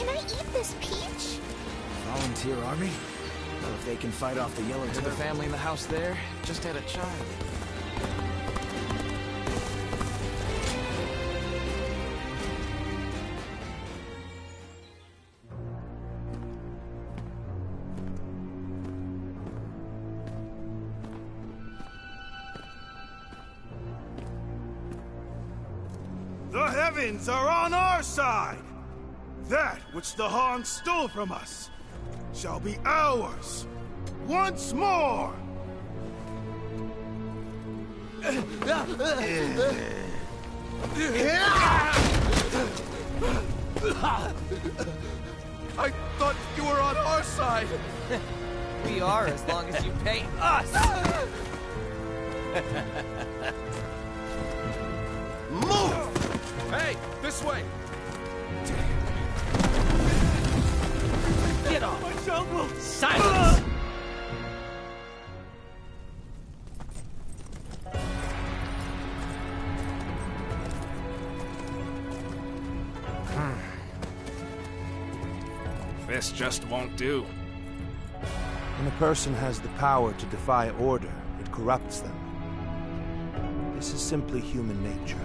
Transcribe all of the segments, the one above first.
Can I eat this peach? Volunteer army? Well, if they can fight off the yellow To the family in the house there, just had a child. The heavens are on our side! That which the Han stole from us shall be ours once more! I thought you were on our side! We are, as long as you pay us! Move! Hey, this way! Get off! My jungle! Silence! This just won't do. When a person has the power to defy order, it corrupts them. This is simply human nature.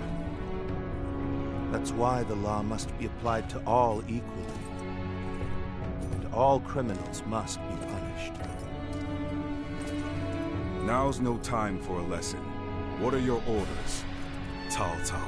That's why the law must be applied to all equally. And all criminals must be punished. Now's no time for a lesson. What are your orders, Tal Tal?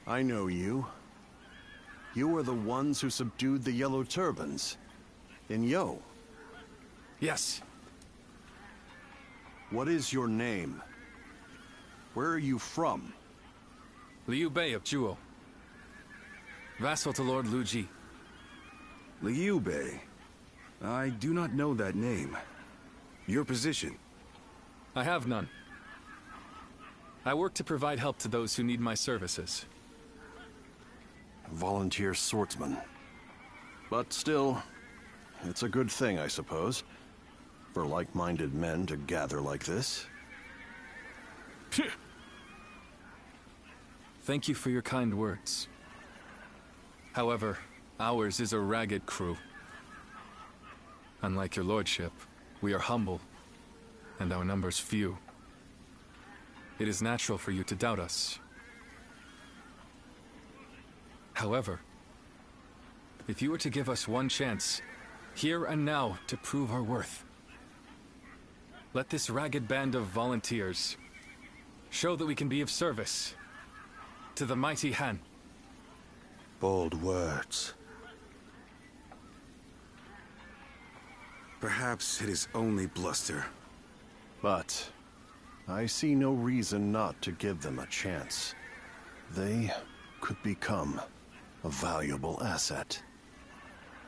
I know you. You are the ones who subdued the Yellow Turbans in Yo. Yes. What is your name? Where are you from? Liu Bei of Zhuo. Vassal to Lord Lu Ji. Liu Bei. I do not know that name. Your position? I have none. I work to provide help to those who need my services. Volunteer swordsman. But still, it's a good thing, I suppose, for like-minded men to gather like this. Thank you for your kind words. However, ours is a ragged crew. Unlike your lordship, we are humble, and our numbers few. It is natural for you to doubt us. However, if you were to give us one chance, here and now, to prove our worth, let this ragged band of volunteers show that we can be of service to the mighty Han. Bold words. Perhaps it is only bluster. But I see no reason not to give them a chance. They could become a valuable asset.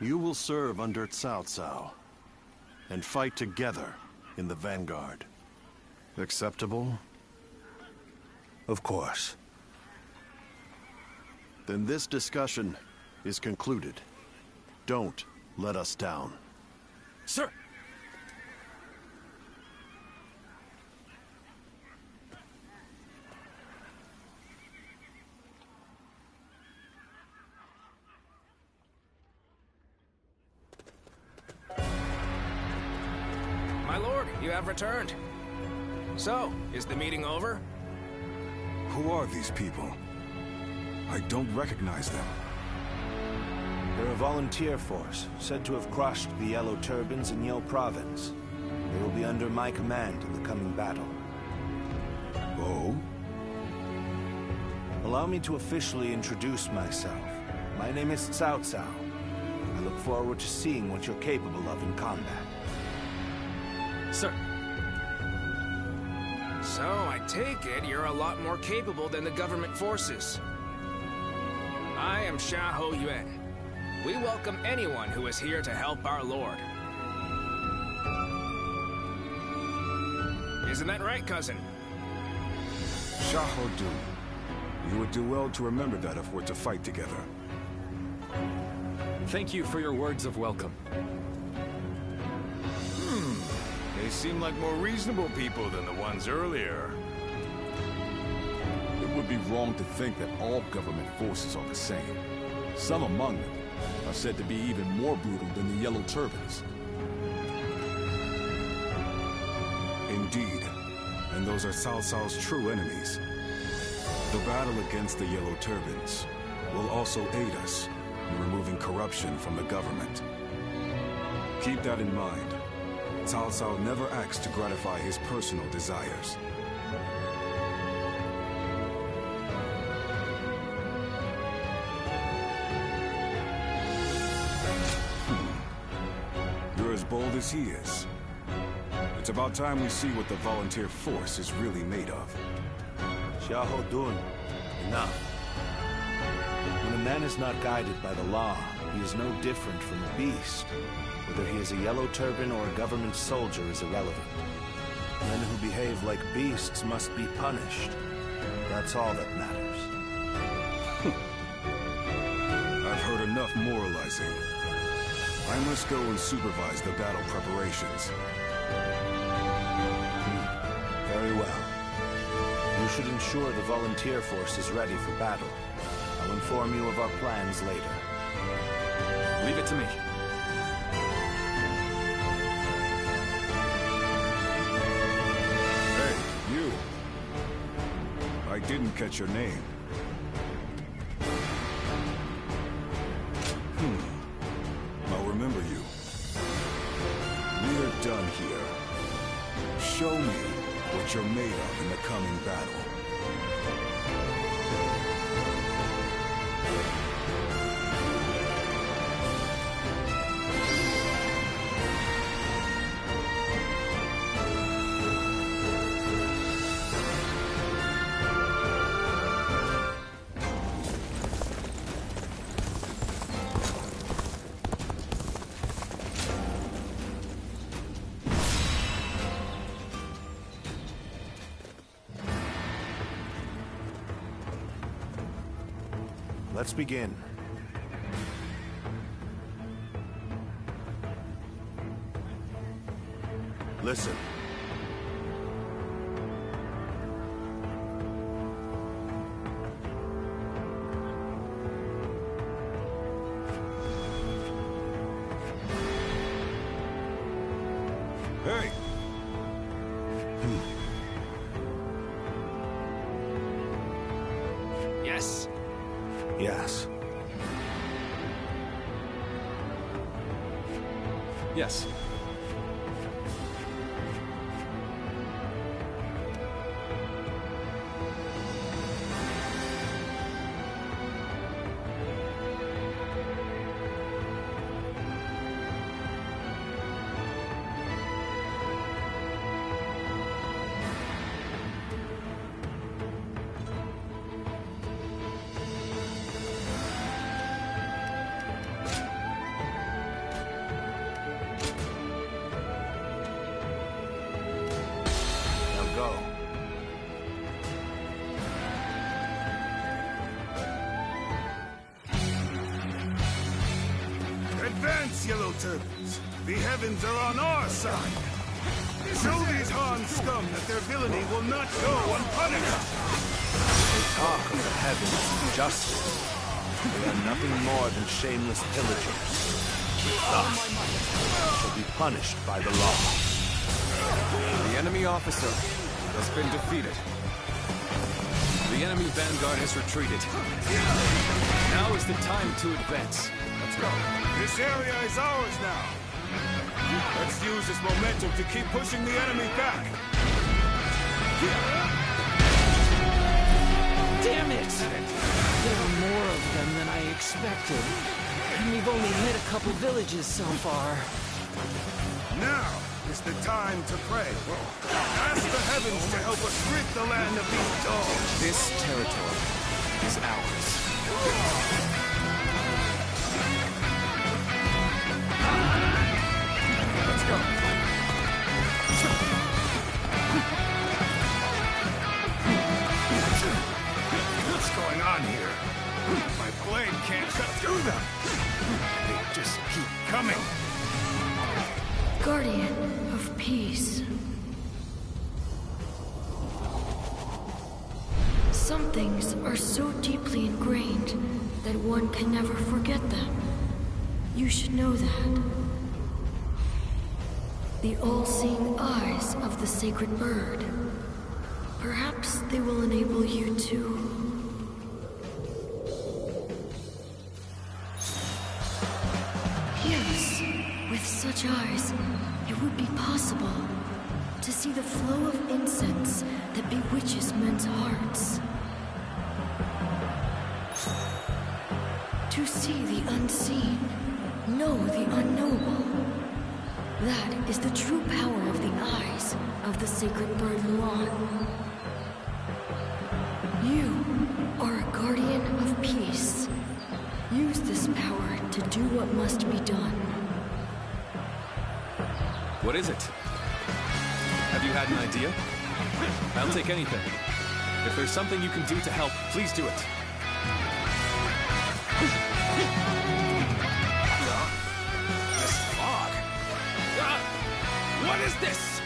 You will serve under Cao Cao and fight together in the vanguard. Acceptable? Of course. Then this discussion is concluded. Don't let us down. Sir! My lord, you have returned. So, is the meeting over? Who are these people? I don't recognize them. They're a volunteer force, said to have crushed the Yellow Turbans in Yo Province. They will be under my command in the coming battle. Oh? Allow me to officially introduce myself. My name is Cao Cao. I look forward to seeing what you're capable of in combat. Sir! So, I take it you're a lot more capable than the government forces. I am Xiahou Yuan. We welcome anyone who is here to help our lord. Isn't that right, cousin? Xiahou Dun. You would do well to remember that if we're to fight together. Thank you for your words of welcome. They seem like more reasonable people than the ones earlier. It would be wrong to think that all government forces are the same. Some among them are said to be even more brutal than the Yellow Turbans. Indeed. And those are Cao Cao's true enemies. The battle against the Yellow Turbans will also aid us in removing corruption from the government. Keep that in mind. Cao Cao never acts to gratify his personal desires. You're as bold as he is. It's about time we see what the volunteer force is really made of. Xiahou Dun, enough. When a man is not guided by the law, he is no different from a beast. Whether he is a Yellow Turban or a government soldier is irrelevant. Men who behave like beasts must be punished. That's all that matters. I've heard enough moralizing. I must go and supervise the battle preparations. Very well. You should ensure the volunteer force is ready for battle. I'll inform you of our plans later. Leave it to me. Hey, you. I didn't catch your name. I'll remember you. We're done here. Show me what you're made of in the coming battle. Let's begin. Listen. Hey! Yes? Yes. Yes. Now go. Advance, Yellow Turbans. The heavens are on our side. Show these Han scum that their villainy will not go unpunished. They talk of the heavens and justice. They are nothing more than shameless pillagers. Thus, they shall be punished by the law. The enemy officer has been defeated. The enemy vanguard has retreated. Now is the time to advance. Let's go. This area is ours now. Let's use this momentum to keep pushing the enemy back. Damn it! There are more of them than I expected. And we've only hit a couple villages so far. Now is the time to pray. Ask the heavens to help us rid the land of these dogs. This territory is ours. Let's go. What's going on here? My blade can't cut through them. They just keep coming. Guardian of Peace. Some things are so deeply ingrained that one can never forget them. You should know that. The all-seeing eyes of the sacred bird. Perhaps they will enable you to... Yes, with such eyes, it would be possible to see the flow of incense that bewitches men's hearts. To see the unseen, know the unknowable. That is the true power of the eyes of the sacred bird Mulan. You are a guardian of peace. Use this power to do what must be done. What is it? Have you had an idea? I'll take anything. If there's something you can do to help, please do it. This fog. What is this?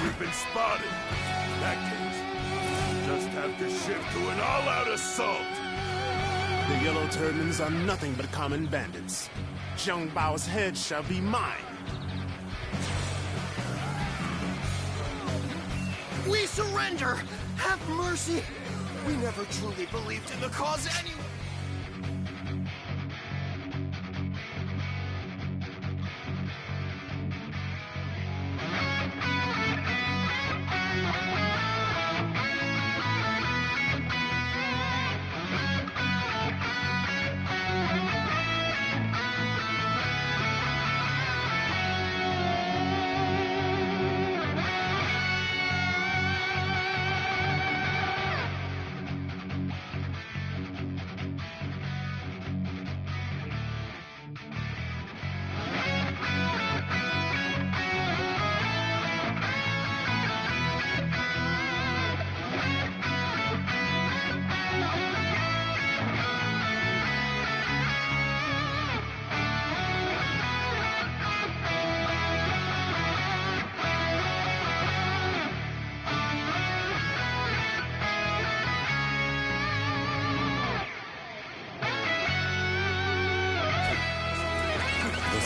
We've been spotted. In that case, we'll just have to shift to an all-out assault. The Yellow Turbans are nothing but common bandits. Zheng Bao's head shall be mine. We surrender! Have mercy! We never truly believed in the cause anyway!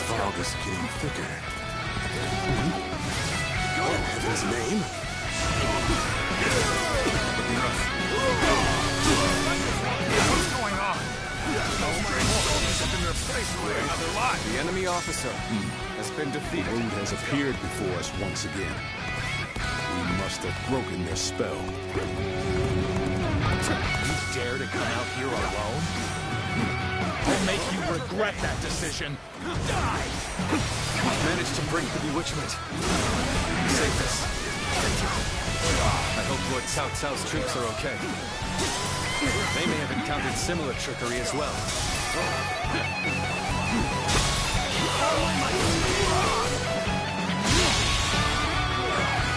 fog is getting thicker. What in heaven's name? What's going on? Soldiers up in their place with another line. The enemy officer has been defeated. Wound has appeared before us once again. We must have broken their spell. You dare to come out here alone? I'll make you regret that decision. Die! We've managed to break the bewitchment. You saved us. Thank you. I hope Lord Cao Cao's troops are okay. They may have encountered similar trickery as well.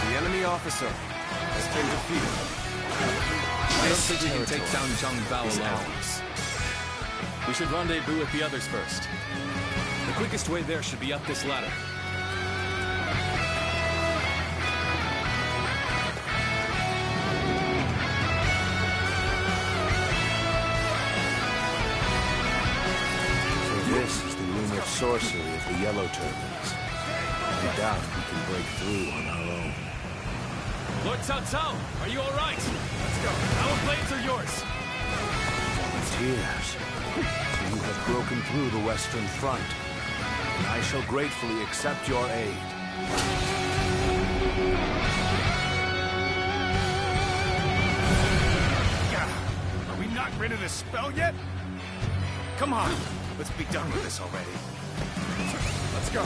The enemy officer has been defeated. I don't think we can take down Zhang Bao alone. We should rendezvous with the others first. The quickest way there should be up this ladder. So this is the room of sorcery of the Yellow Turbans. I doubt we can break through on our own. Lord Cao Cao, are you all right? Let's go. Our blades are yours. Volunteers. So you have broken through the Western Front. And I shall gratefully accept your aid. Are we not rid of this spell yet? Come on, let's be done with this already. Let's go.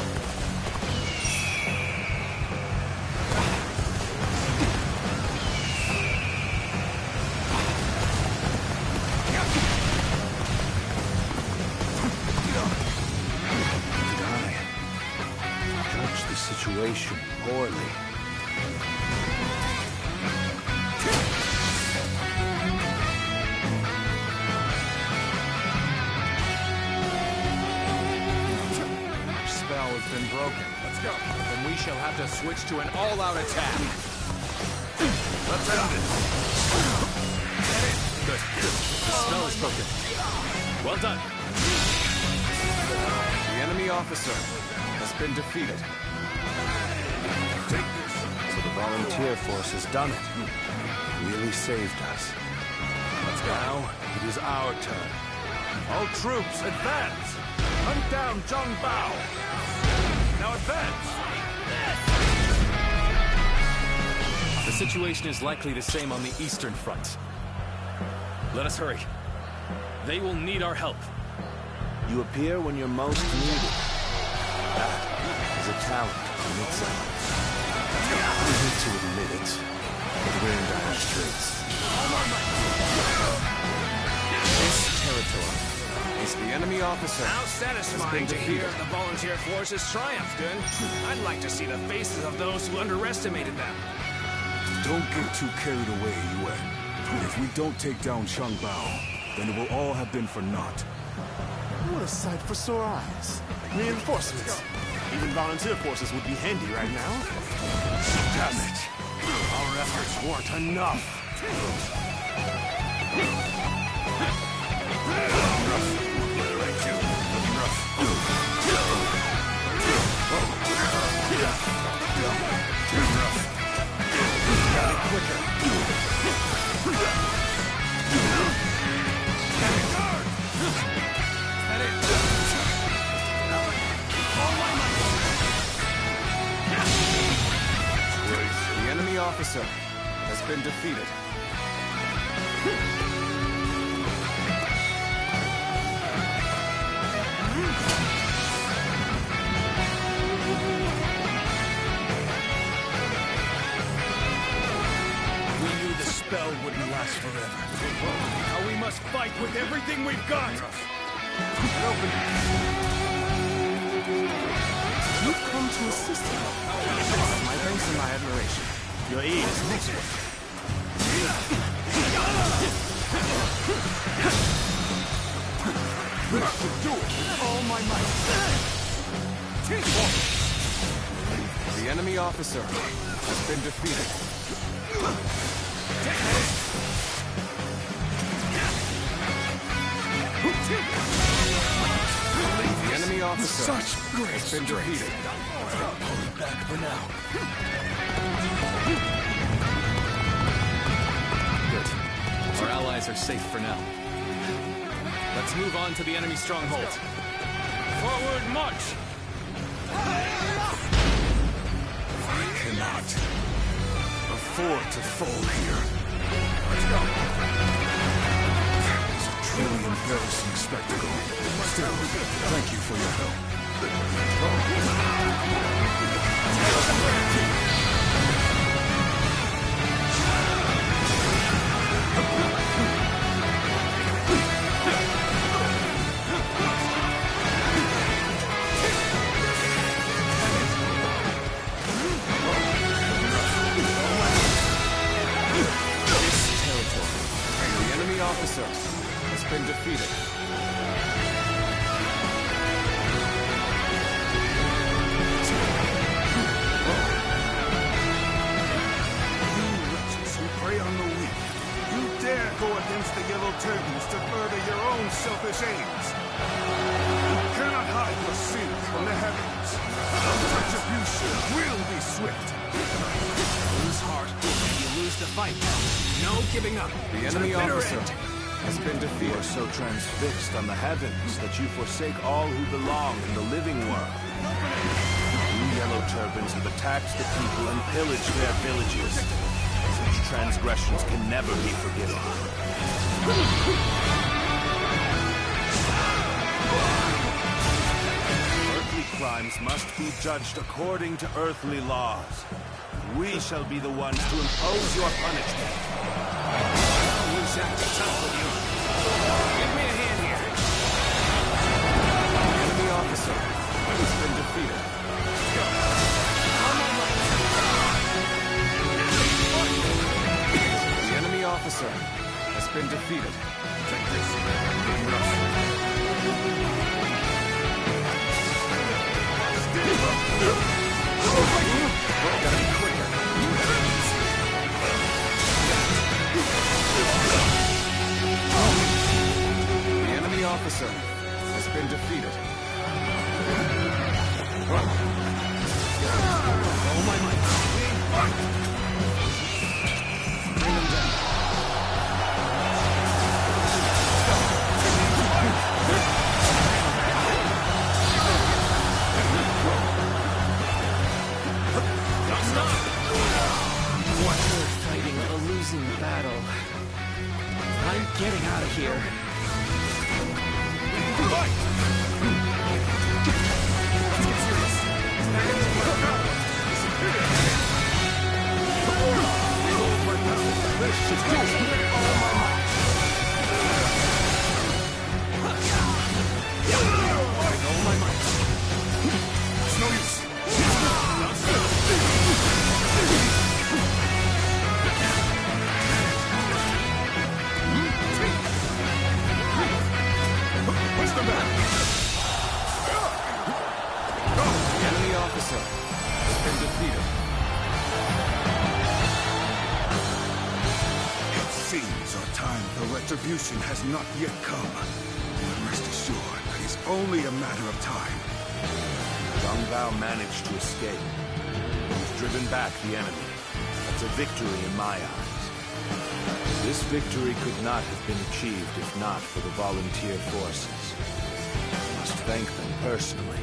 Situation poorly. Our spell has been broken. Let's go. Then we shall have to switch to an all-out attack. Let's end it. Good. The spell is broken. Well done. The enemy officer has been defeated. So the volunteer force has done it. Really saved us. Let's go. Now, it is our turn. All troops, advance! Hunt down Zhang Bao! Now advance! The situation is likely the same on the Eastern Front. Let us hurry. They will need our help. You appear when you're most needed. That is a talent in itself. I hate to admit it, but we're in dire straits. This territory is the enemy officer. How satisfying to hear the volunteer forces triumphed, Dun. I'd like to see the faces of those who underestimated them. Don't get too carried away, Yuan. If we don't take down Zhang Bao, then it will all have been for naught. What a sight for sore eyes. Reinforcements. Even volunteer forces would be handy right now. Damn it! Our efforts weren't enough. The enemy officer has been defeated. We knew the spell wouldn't last forever. Now we must fight with everything we've got! You've come to assist me. My thanks and my admiration. Your aid is next one. All my might! The enemy officer has been defeated. The enemy officer Such great has been defeated. Pull it back for now. Good. Our allies are safe for now. Let's move on to the enemy stronghold. Forward march! I cannot afford to fall here. Let's go. It's a truly embarrassing spectacle. Still, thank you for your help. Officer has been defeated. You wretches who prey on the weak, you dare go against the Yellow Turbans to further your own selfish aims. You cannot hide your sins from the heavens. Retribution will be swift. Lose heart, you lose the fight. No giving up. The enemy officer has been You defeated. are so transfixed on the heavens that you forsake all who belong in the living world. You Yellow Turbans have attacked the people and pillaged their villages. Such transgressions can never be forgiven. Earthly crimes must be judged according to earthly laws. We shall be the ones to impose your punishment. Use that to tough with you. Give me a hand here. The enemy officer has been defeated. The enemy officer has been defeated. Take this. Being rushed. Gotta be quicker. The enemy officer has been defeated. All my might. Bring them down. We're fighting a losing battle. I'm getting out of here. It's no use. Push them back. The enemy officer has been defeated. It seems our time for retribution has not yet come. But rest assured that it's only a matter of time. Zhang Bao managed to escape. He's driven back the enemy. That's a victory in my eyes. This victory could not have been achieved if not for the volunteer forces. I must thank them personally.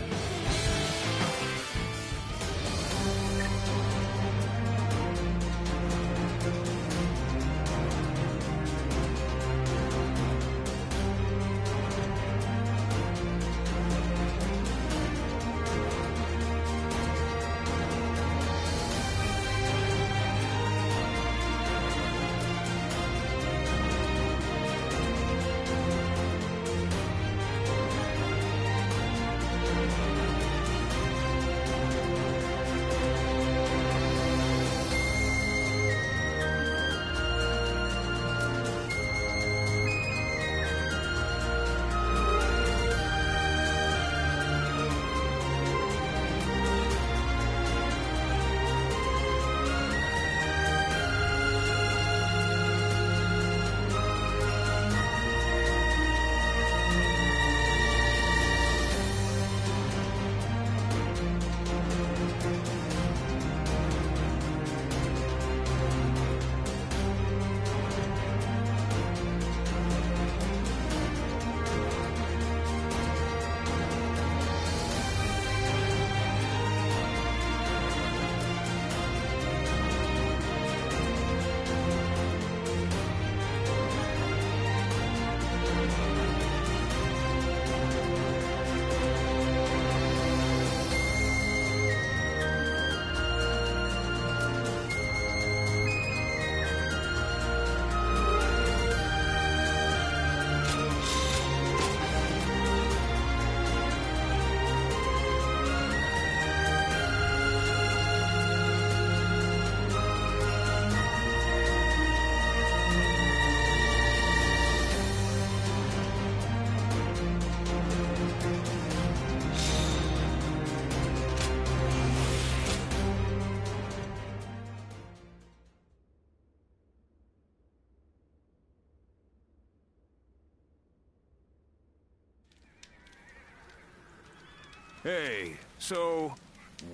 Hey, so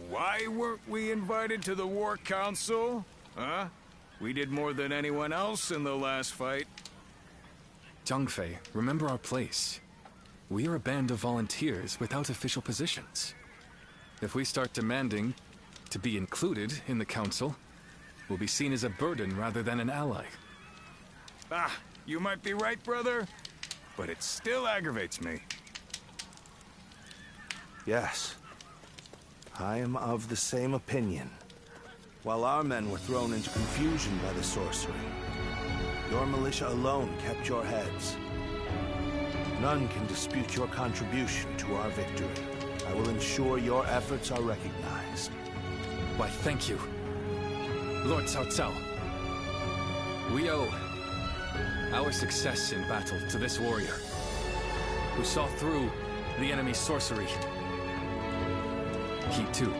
why weren't we invited to the War Council? Huh? We did more than anyone else in the last fight. Zhang Fei, remember our place. We are a band of volunteers without official positions. If we start demanding to be included in the council, we'll be seen as a burden rather than an ally. Ah, you might be right, brother, but it still aggravates me. Yes. I am of the same opinion. While our men were thrown into confusion by the sorcery, your militia alone kept your heads. None can dispute your contribution to our victory. I will ensure your efforts are recognized. Why, thank you, Lord Cao Cao. We owe our success in battle to this warrior, who saw through the enemy's sorcery. He, too,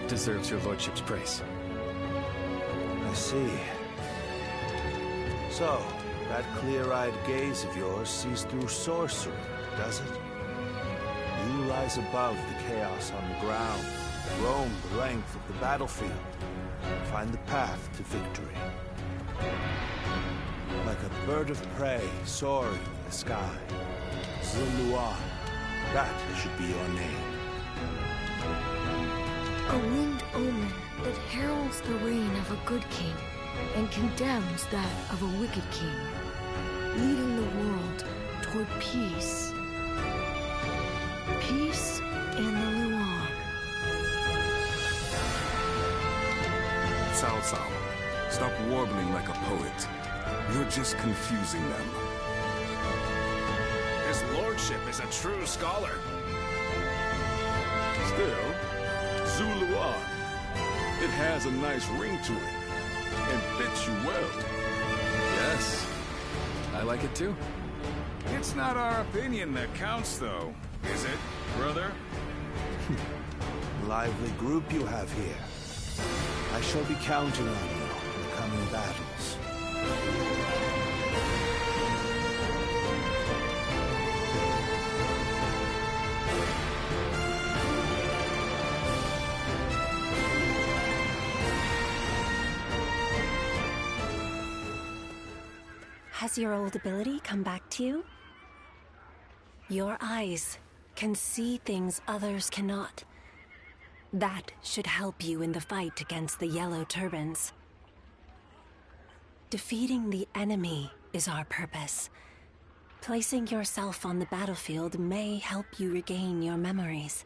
deserves your lordship's praise. I see. So, that clear-eyed gaze of yours sees through sorcery, does it? You rise above the chaos on the ground, roam the length of the battlefield, and find the path to victory. Like a bird of prey soaring in the sky, Zuluan, that should be your name. A winged omen that heralds the reign of a good king and condemns that of a wicked king, leading the world toward peace. Peace in the Luan. Cao Cao, stop warbling like a poet. You're just confusing them. His lordship is a true scholar. Still, Zuluan. It has a nice ring to it, and fits you well. Yes, I like it too. It's not our opinion that counts, though, is it, brother? Lively group you have here. I shall be counting on you in the coming battles. Has your old ability come back to you? Your eyes can see things others cannot. That should help you in the fight against the Yellow Turbans. Defeating the enemy is our purpose. Placing yourself on the battlefield may help you regain your memories.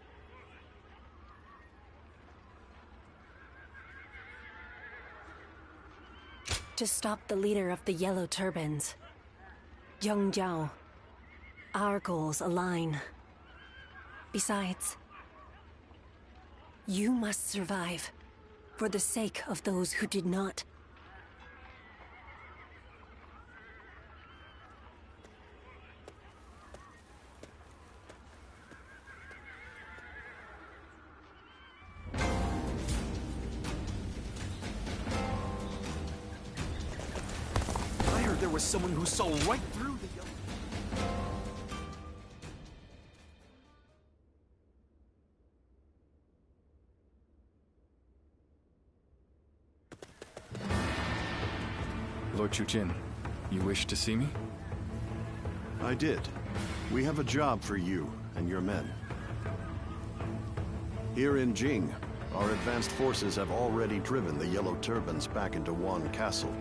To stop the leader of the Yellow Turbans, Zheng Zhao, our goals align. Besides, you must survive for the sake of those who did not. I heard there was someone who saw right through the yellow... Lord Chujin, you wish to see me? I did. We have a job for you and your men. Here in Jing, our advanced forces have already driven the Yellow Turbans back into Wan Castle.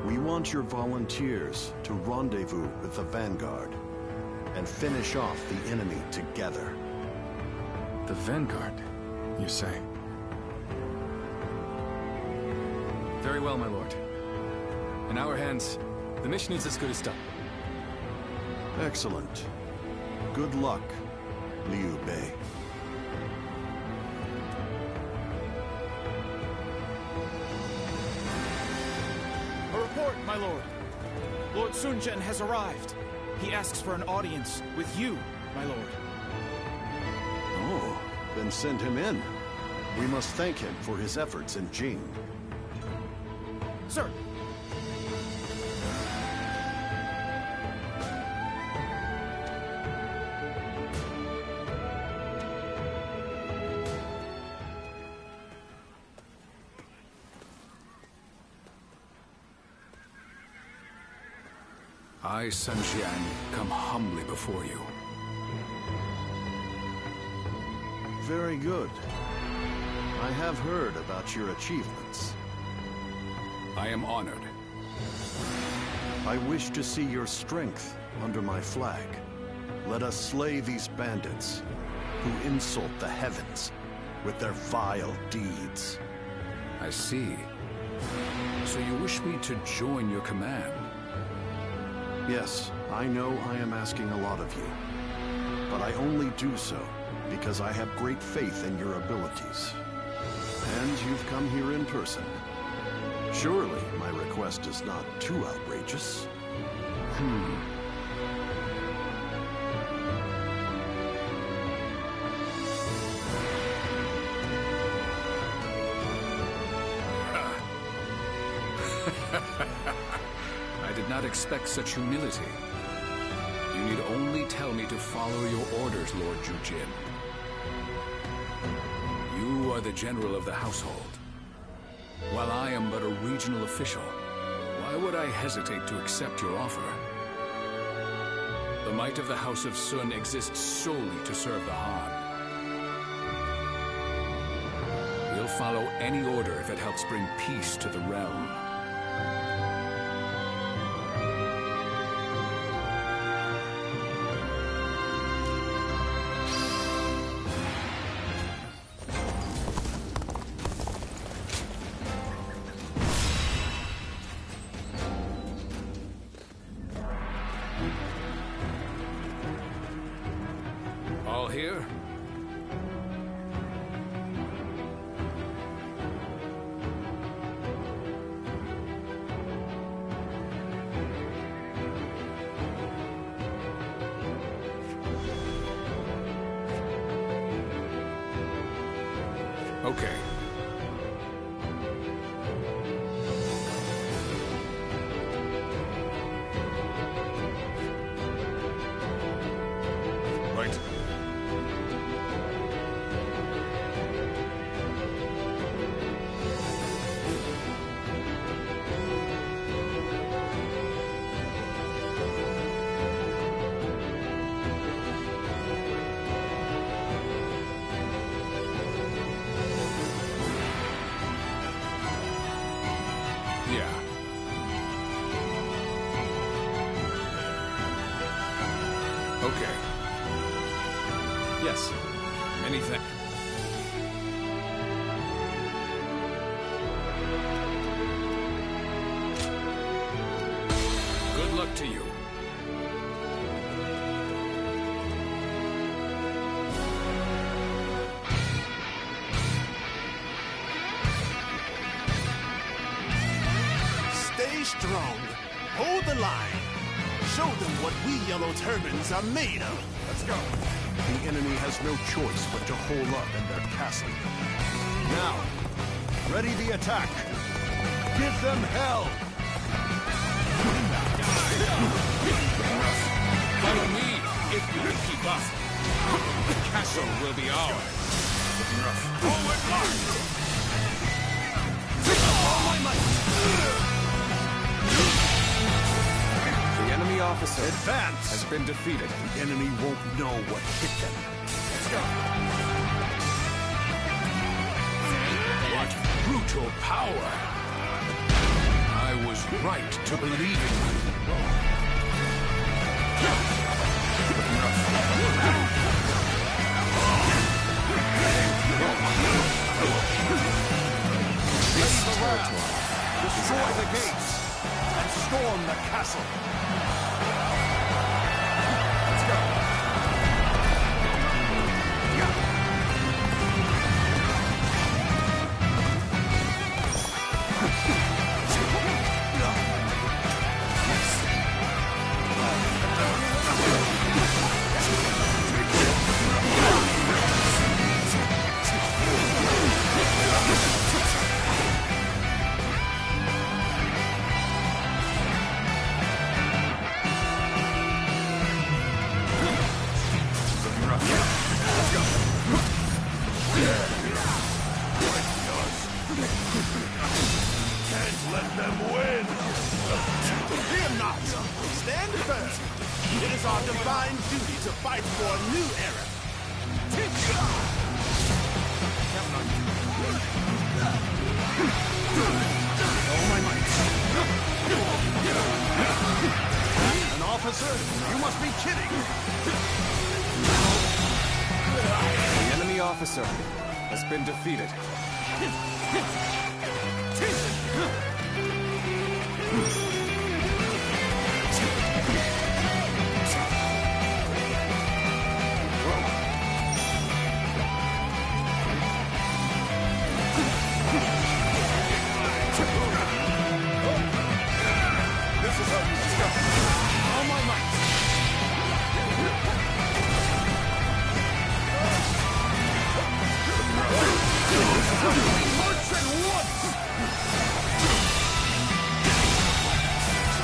We want your volunteers to rendezvous with the Vanguard and finish off the enemy together. The Vanguard, you say? Very well, my lord. In our hands, the mission is as good as done. Excellent. Good luck, Liu Bei. A report, my lord. Lord Sun Jian has arrived. He asks for an audience with you, my lord. Oh, then send him in. We must thank him for his efforts in Jing. Sir. I, Sun Jian, come humbly before you. Very good. I have heard about your achievements. I am honored. I wish to see your strength under my flag. Let us slay these bandits who insult the heavens with their vile deeds. I see. So you wish me to join your command? Yes, I know I am asking a lot of you. But I only do so because I have great faith in your abilities. And you've come here in person. Surely my request is not too outrageous. I did not expect such humility. You need only tell me to follow your orders, Lord Zhu Jin. You are the general of the household. While I am but a regional official, why would I hesitate to accept your offer? The might of the House of Sun exists solely to serve the Han. We'll follow any order if it helps bring peace to the realm. All here? Okay. Right. Yeah. Okay. Yes. Many thanks. Good luck to you. Stay strong. Hold the line. Show them what we Yellow Turbans are made of. Let's go. The enemy has no choice but to hole up in their castle. Now, ready the attack. Give them hell. Follow me if you can keep up. The castle will be ours. Forward march! All my might! The enemy officer has been defeated. The enemy won't know what hit them. Let's go. What brutal power! I was right to believe in you. Destroy the gates and storm the castle. Let's go. officer has been defeated. This is how you stop. All my might. March at once!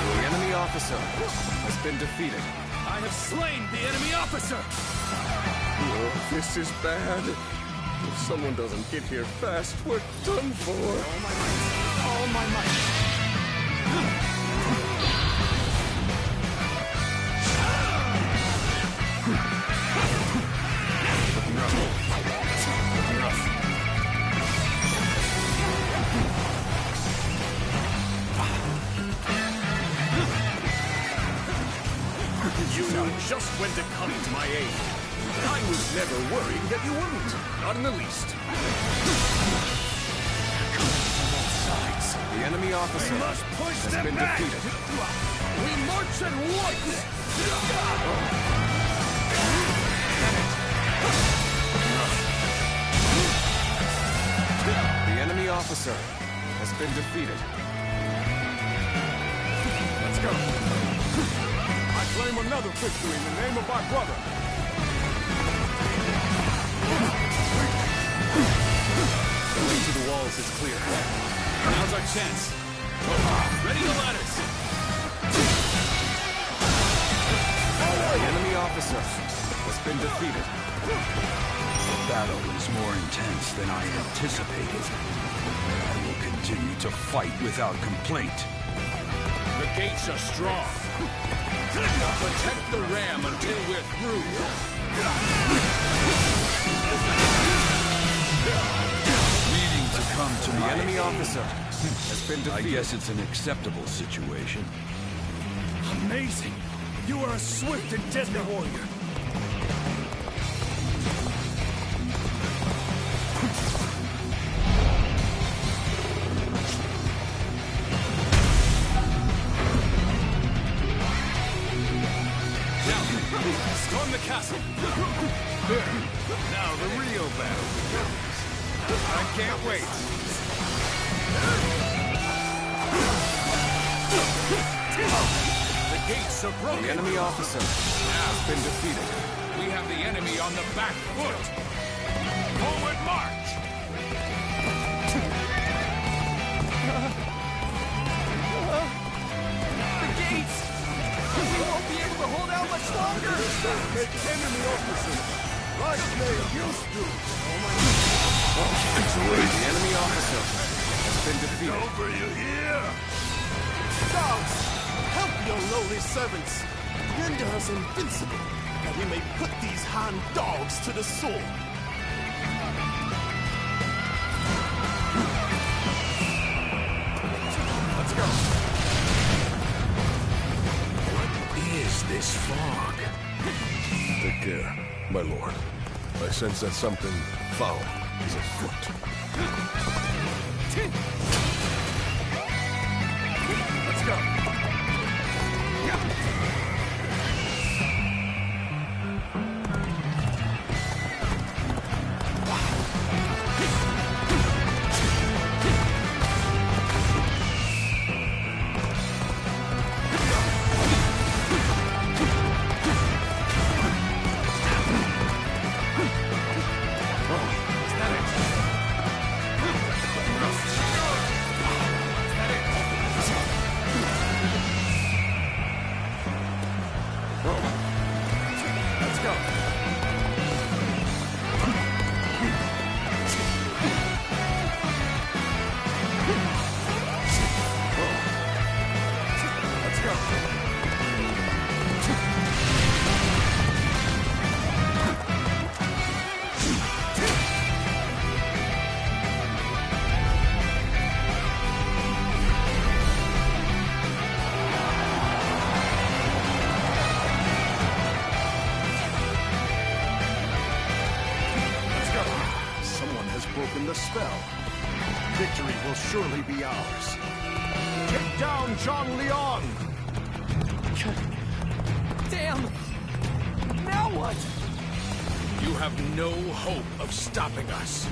The enemy officer has been defeated. I have slain the enemy officer! Oh, this is bad. If someone doesn't get here fast, we're done for. All my might. All my might. You knew just when to come to my aid. I was never worried that you wouldn't. Not in the least. The enemy officer must push has them been back. defeated. We march at once! The enemy officer has been defeated. Let's go. I claim another victory in the name of my brother. The way to the walls is clear. Now's our chance. Ready the ladders! The enemy officer has been defeated. The battle is more intense than I anticipated. I will continue to fight without complaint. The gates are strong. Protect the ram until we're through. Needing to come to The my enemy aid. officer has been defeated. I guess it's an acceptable situation. Amazing. You are a swift and deadly warrior. Storm the castle! Now the real battle begins. I can't wait. The gates are broken. The enemy officer has been defeated. We have the enemy on the back foot. Forward march! The gates! We won't be able to hold out much longer! Make enemy officers like they used to. The enemy officer has been defeated. Over, you hear? Dogs, help your lowly servants. Render us invincible, that we may put these Han dogs to the sword. Let's go. What is this fog? Take care, my lord. I sense that something foul is afoot. Let's go. broken the spell. Victory will surely be ours. Take down Zhang Liang! Damn! Now what? You have no hope of stopping us.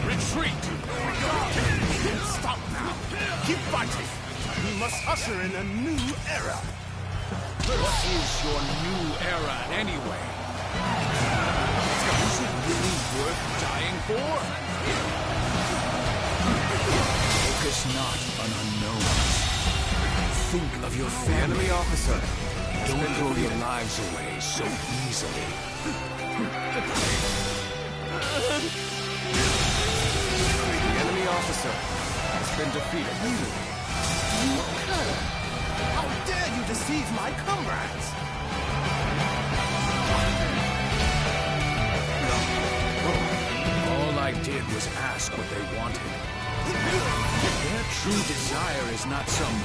Retreat! Stop now! Keep fighting! We must usher in a new era! What is your new era, anyway? Is it really worth dying for? Focus not on unknowns. Think of your family. Enemy officer. Don't throw your lives away so easily. The enemy officer has been defeated. How dare you deceive my comrades! All I did was ask what they wanted. Their true desire is not some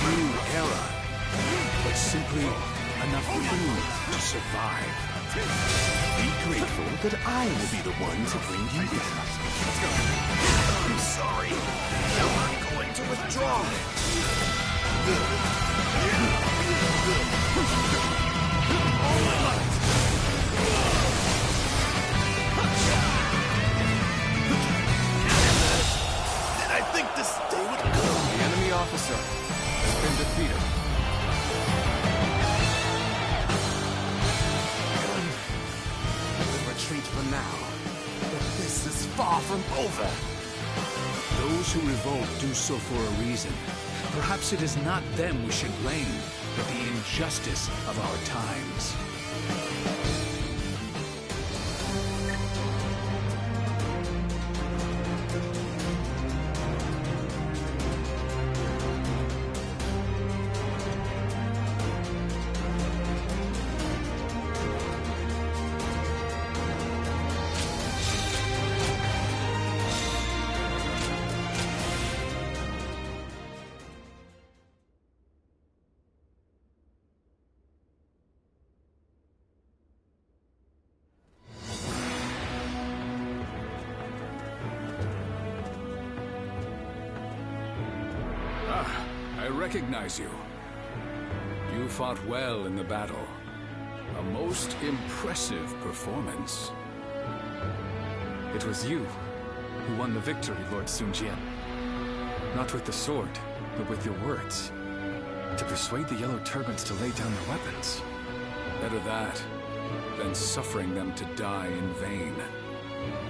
new era, but simply enough food to survive. Be grateful that I will be the one to bring you there. I'm sorry. I'm going to withdraw. All my life. Did I think this day would come? The enemy officer has been defeated. Retreat for now. But this is far from over. Those who revolt do so for a reason. Perhaps it is not them we should blame, but the injustice of our times. I recognize you. You fought well in the battle. A most impressive performance. It was you who won the victory, Lord Sun Jian. Not with the sword, but with your words. To persuade the Yellow Turbans to lay down their weapons. Better that than suffering them to die in vain.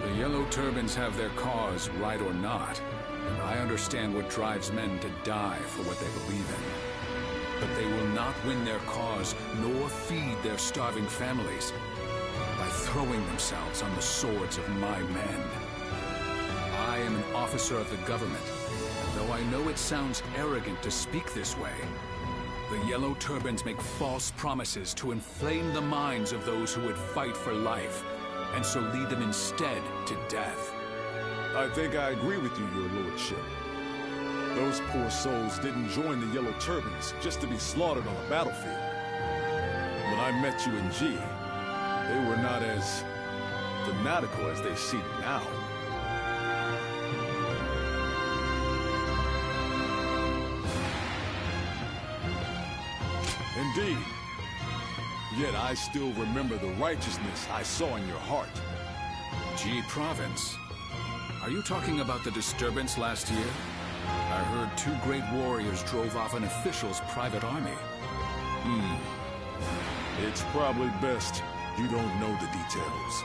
The Yellow Turbans have their cause, right or not. And I understand what drives men to die for what they believe in. But they will not win their cause, nor feed their starving families, by throwing themselves on the swords of my men. I am an officer of the government, and though I know it sounds arrogant to speak this way, the Yellow Turbans make false promises to inflame the minds of those who would fight for life, and so lead them instead to death. I think I agree with you, your lordship. Those poor souls didn't join the Yellow Turbans just to be slaughtered on a battlefield. When I met you in G, they were not as fanatical as they seem now. Indeed. Yet I still remember the righteousness I saw in your heart. G Province. Are you talking about the disturbance last year? I heard 2 great warriors drove off an official's private army. It's probably best you don't know the details.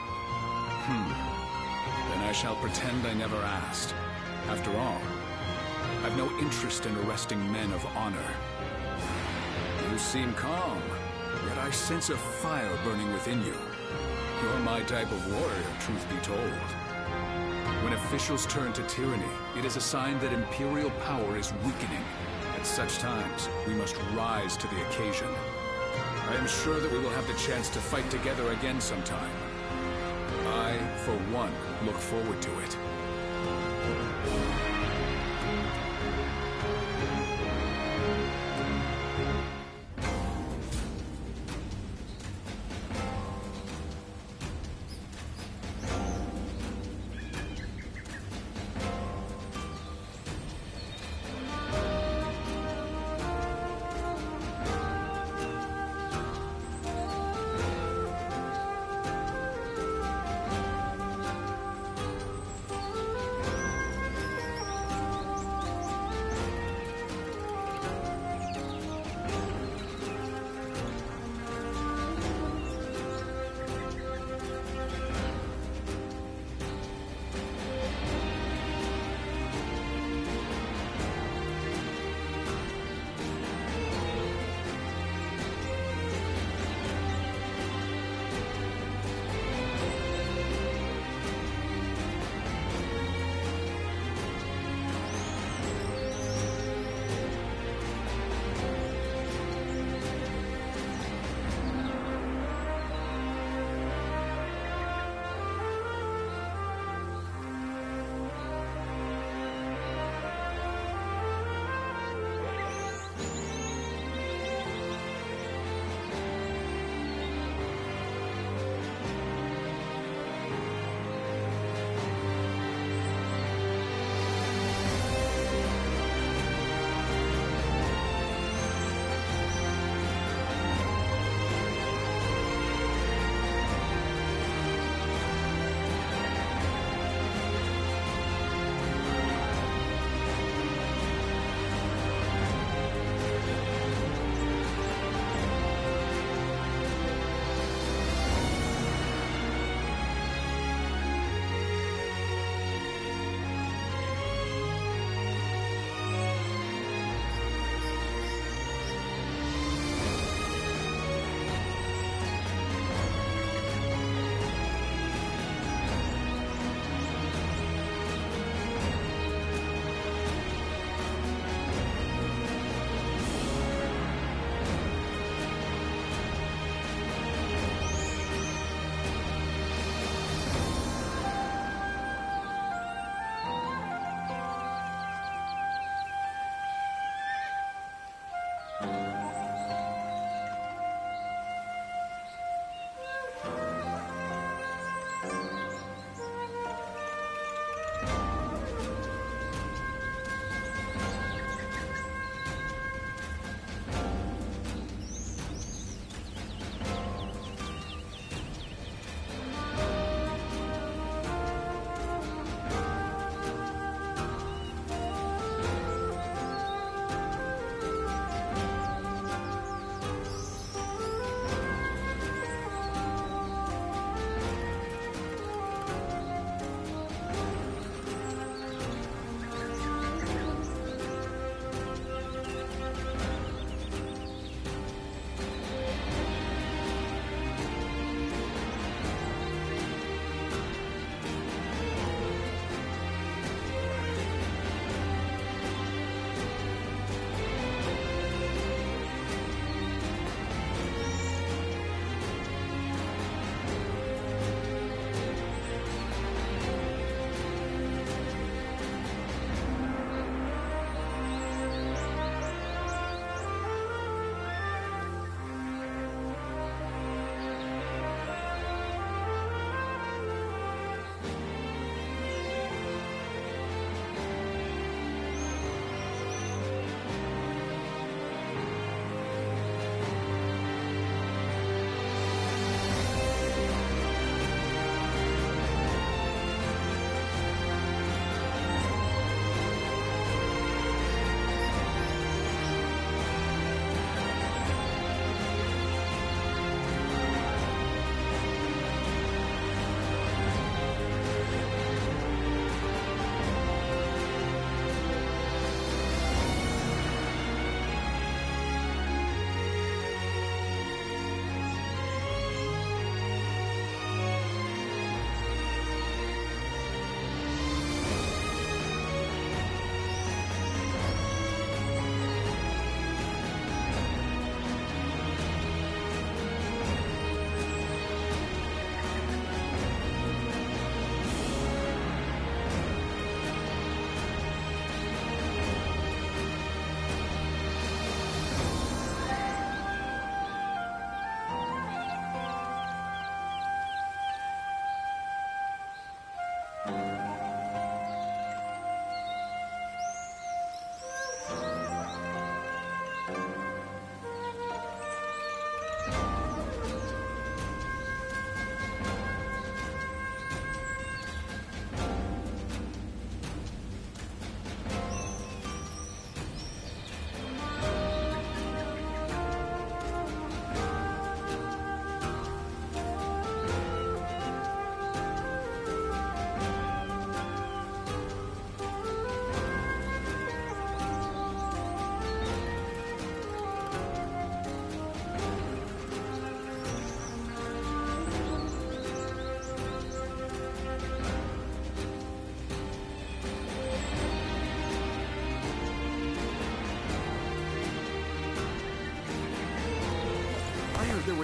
Then I shall pretend I never asked. After all, I've no interest in arresting men of honor. You seem calm, yet I sense a fire burning within you. You're my type of warrior, truth be told. When officials turn to tyranny, it is a sign that imperial power is weakening. At such times, we must rise to the occasion. I am sure that we will have the chance to fight together again sometime. I, for one, look forward to it.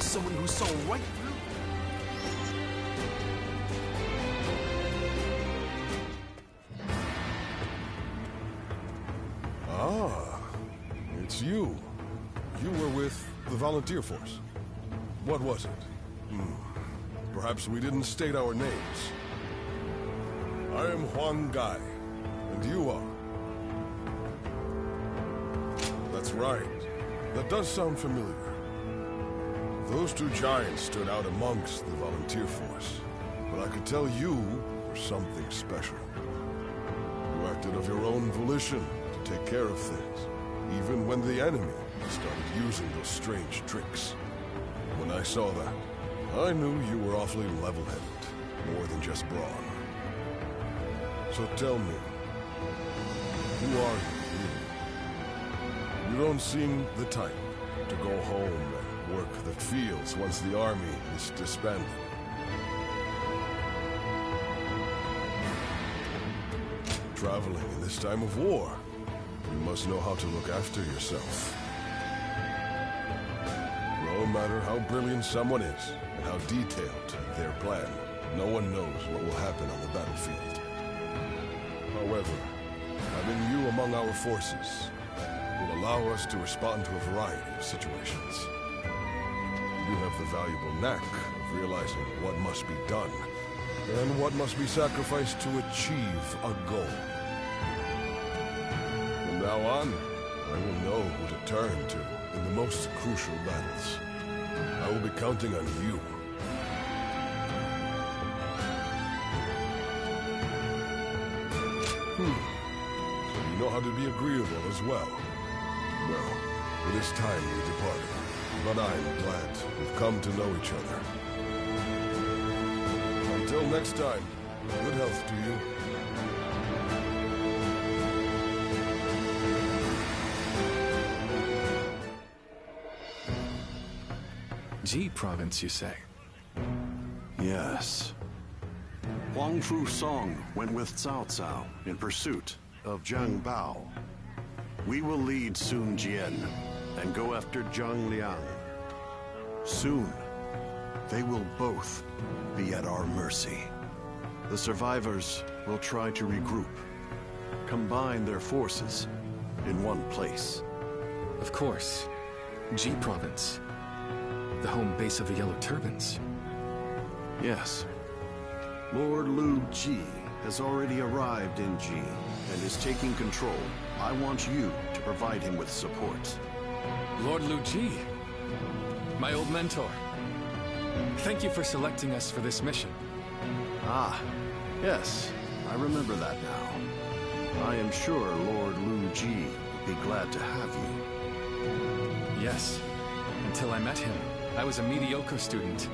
someone who saw right through. Ah, it's you. You were with the volunteer force. What was it? Perhaps we didn't state our names. I am Huang Gai, and you are? That's right. That does sound familiar. Those two giants stood out amongst the volunteer force, but I could tell you were something special. You acted of your own volition to take care of things, even when the enemy started using those strange tricks. When I saw that, I knew you were awfully level-headed, more than just brawn. So tell me, who are you, really? You don't seem the type to go home and work the fields once the army is disbanded. Traveling in this time of war, you must know how to look after yourself. No matter how brilliant someone is, and how detailed their plan, no one knows what will happen on the battlefield. However, having you among our forces will allow us to respond to a variety of situations. You have the valuable knack of realizing what must be done, and what must be sacrificed to achieve a goal. From now on, I will know who to turn to in the most crucial battles. I will be counting on you. So you know how to be agreeable as well. Well, it is time we departed, but I am glad we've come to know each other. Until next time, good health to you. Ji province, you say? Yes. Huang Fu Song went with Cao Cao in pursuit of Zhang Bao. We will lead Sun Jian and go after Zhang Liang. Soon, they will both be at our mercy. The survivors will try to regroup, combine their forces in one place. Of course. Ji province. The home base of the Yellow Turbans. Yes. Lord Lu Ji has already arrived in Ji and is taking control. I want you to provide him with support. Lord Lu Ji, my old mentor. Thank you for selecting us for this mission. Ah, yes, I remember that now. I am sure Lord Lu Ji would be glad to have you. Yes, until I met him, I was a mediocre student,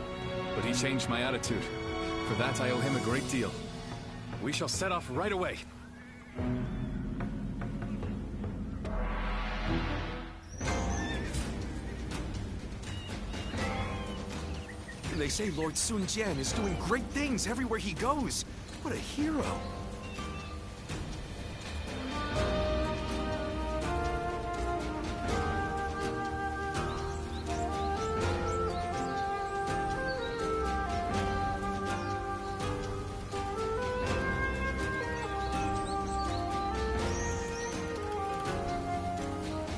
but he changed my attitude. For that, I owe him a great deal. We shall set off right away. They say Lord Sun Jian is doing great things everywhere he goes. What a hero.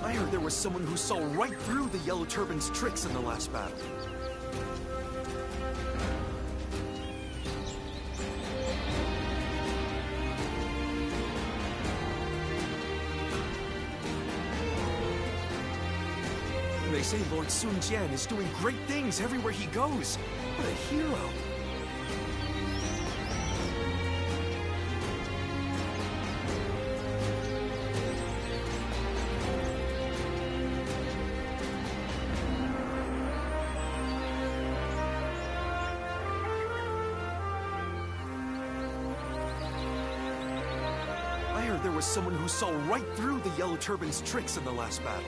I heard there was someone who saw right through the Yellow Turban's tricks in the last battle. They say Lord Sun Jian is doing great things everywhere he goes. What a hero. I heard there was someone who saw right through the Yellow Turban's tricks in the last battle.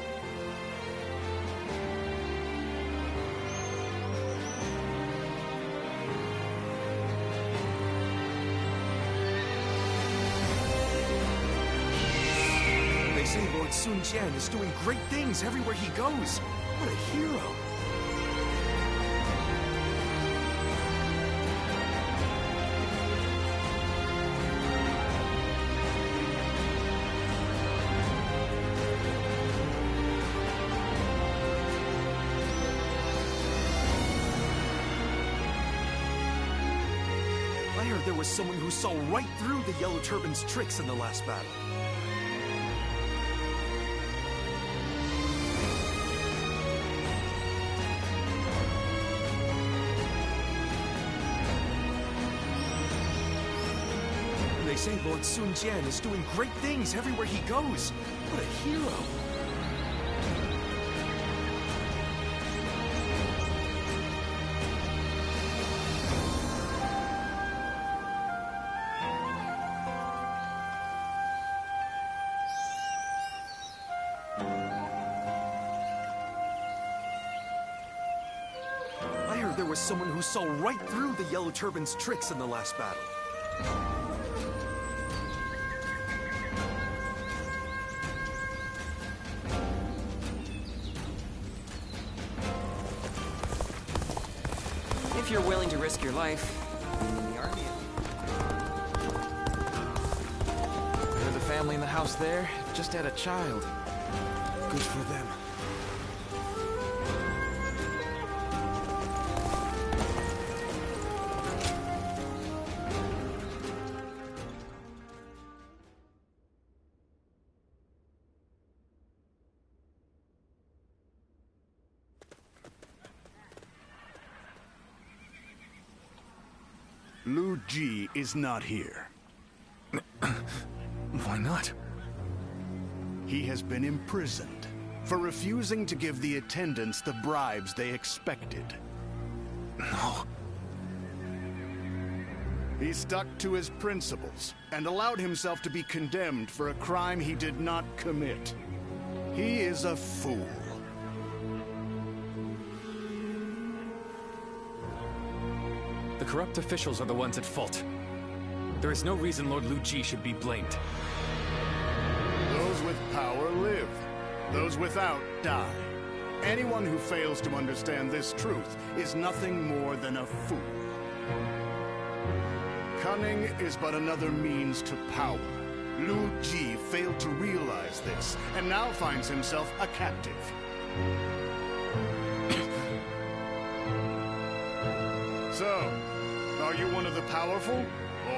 Lord Sun Jian is doing great things everywhere he goes. What a hero. I heard there was someone who saw right through the Yellow Turban's tricks in the last battle. They say Lord Sun Jian is doing great things everywhere he goes. What a hero. I heard there was someone who saw right through the Yellow Turban's tricks in the last battle. If you're willing to risk your life, being in the army. There's a family in the house there, just had a child. Good for them. Lu Ji is not here. Why not? He has been imprisoned for refusing to give the attendants the bribes they expected. No. He stuck to his principles and allowed himself to be condemned for a crime he did not commit. He is a fool. The corrupt officials are the ones at fault. There is no reason Lord Lu Ji should be blamed. Those with power live. Those without die. Anyone who fails to understand this truth is nothing more than a fool. Cunning is but another means to power. Lu Ji failed to realize this, and now finds himself a captive. So, are you one of the powerful,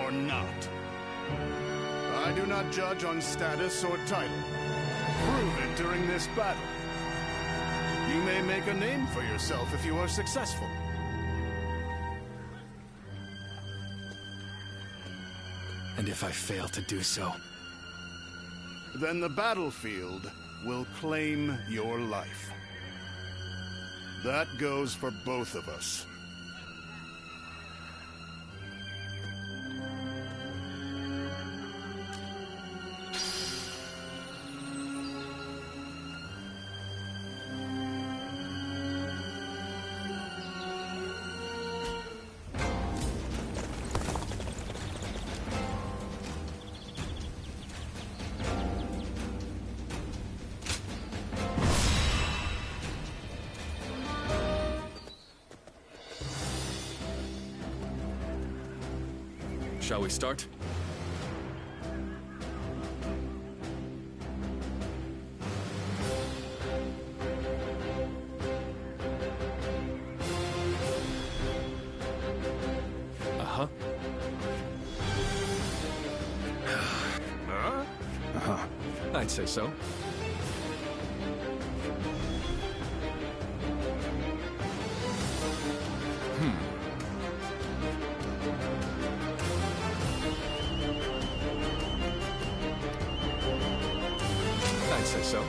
or not? I do not judge on status or title. Prove it during this battle. You may make a name for yourself if you are successful. And if I fail to do so? Then the battlefield will claim your life. That goes for both of us. Shall we start? Uh-huh. Huh? I'd say so. I'd say so.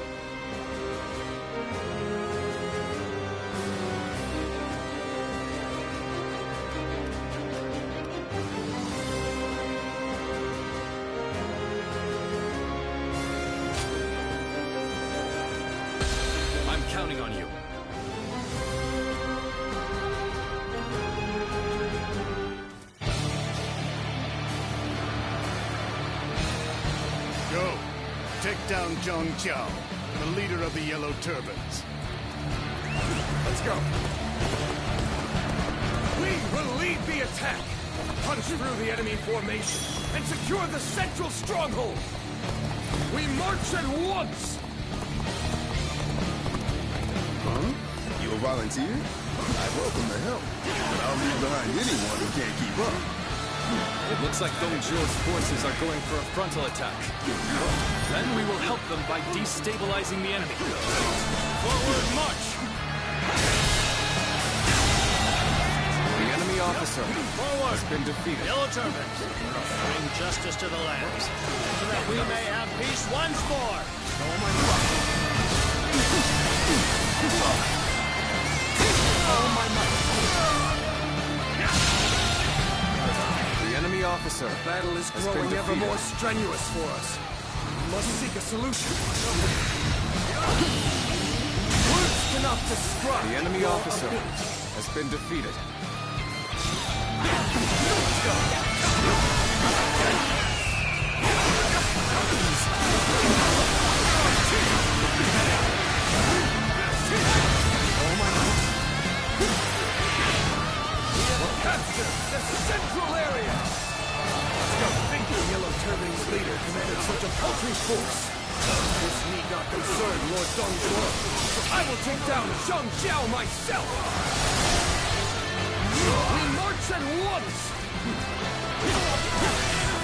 I'm counting on you. Go. Take down Zhang Jiao, the leader of the Yellow Turbans. Let's go. We will lead the attack, punch through the enemy formation, and secure the central stronghold. We march at once. Huh? You a volunteer? I welcome the help, but I'll leave behind anyone who can't keep up. It looks like Dong Zhuo's forces are going for a frontal attack. Then we will help them by destabilizing the enemy. Forward march! The enemy officer has been defeated. Yellow Turbans, bring justice to the lands, so that we may have peace once more. All my might. The enemy officer. The battle is growing ever more strenuous for us. We must seek a solution. Words cannot describe. The enemy officer has been defeated. Capture the central area! Think the Yellow Turban's leader commanded such a paltry force. This need not concern Lord Dong Zhuo. I will take down Zhang Jiao myself! We march at once!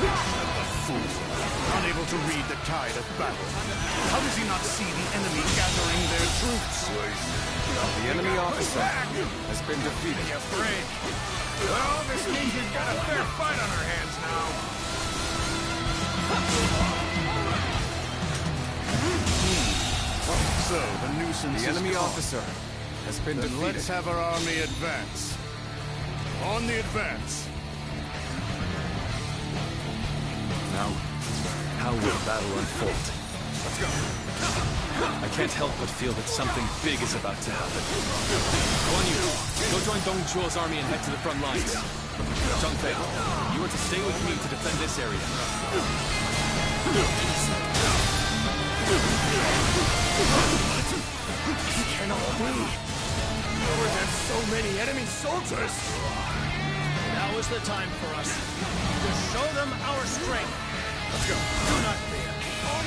The fool! Unable to read the tide of battle. How does he not see the enemy gathering their troops? The enemy officer has been defeated. Afraid? Well, this nation's got a fair fight on our hands now. So, the nuisance The enemy is gone. officer has been Then defeated. let's have our army advance. On the advance. Now, how will the battle unfold? Let's go. I can't help but feel that something big is about to happen. Guan Yu, go join Dong Zhuo's army and head to the front lines. Zhang Fei, you are to stay with me to defend this area. This cannot be! There were so many enemy soldiers! Now is the time for us to show them our strength. Let's go. Do not fear.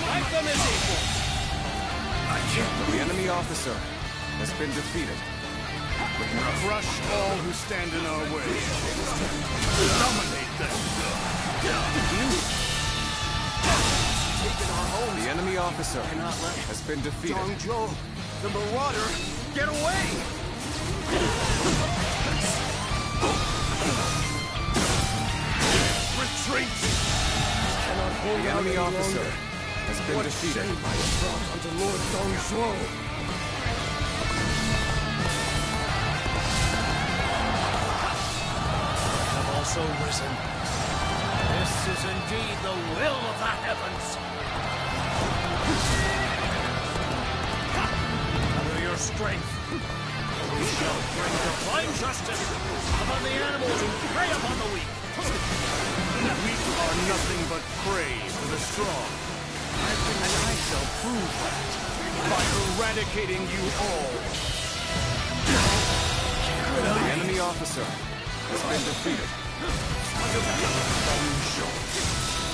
Fight them as equals. The enemy officer has been defeated. Crush all who stand in our way. Dominate them. Taken our homes. The enemy officer has been defeated. Dong Zhuo, the marauder, get away! Retreat! Cannot hold The out enemy any officer longer. has been What defeated. shame I have brought unto Lord Dong Zhuo! Have also risen. This is indeed the will of the heavens. Through your strength, we shall bring divine justice upon the animals who prey upon the weak. The weak are nothing but prey for the strong. And I shall prove that by eradicating you all. The enemy officer has been defeated.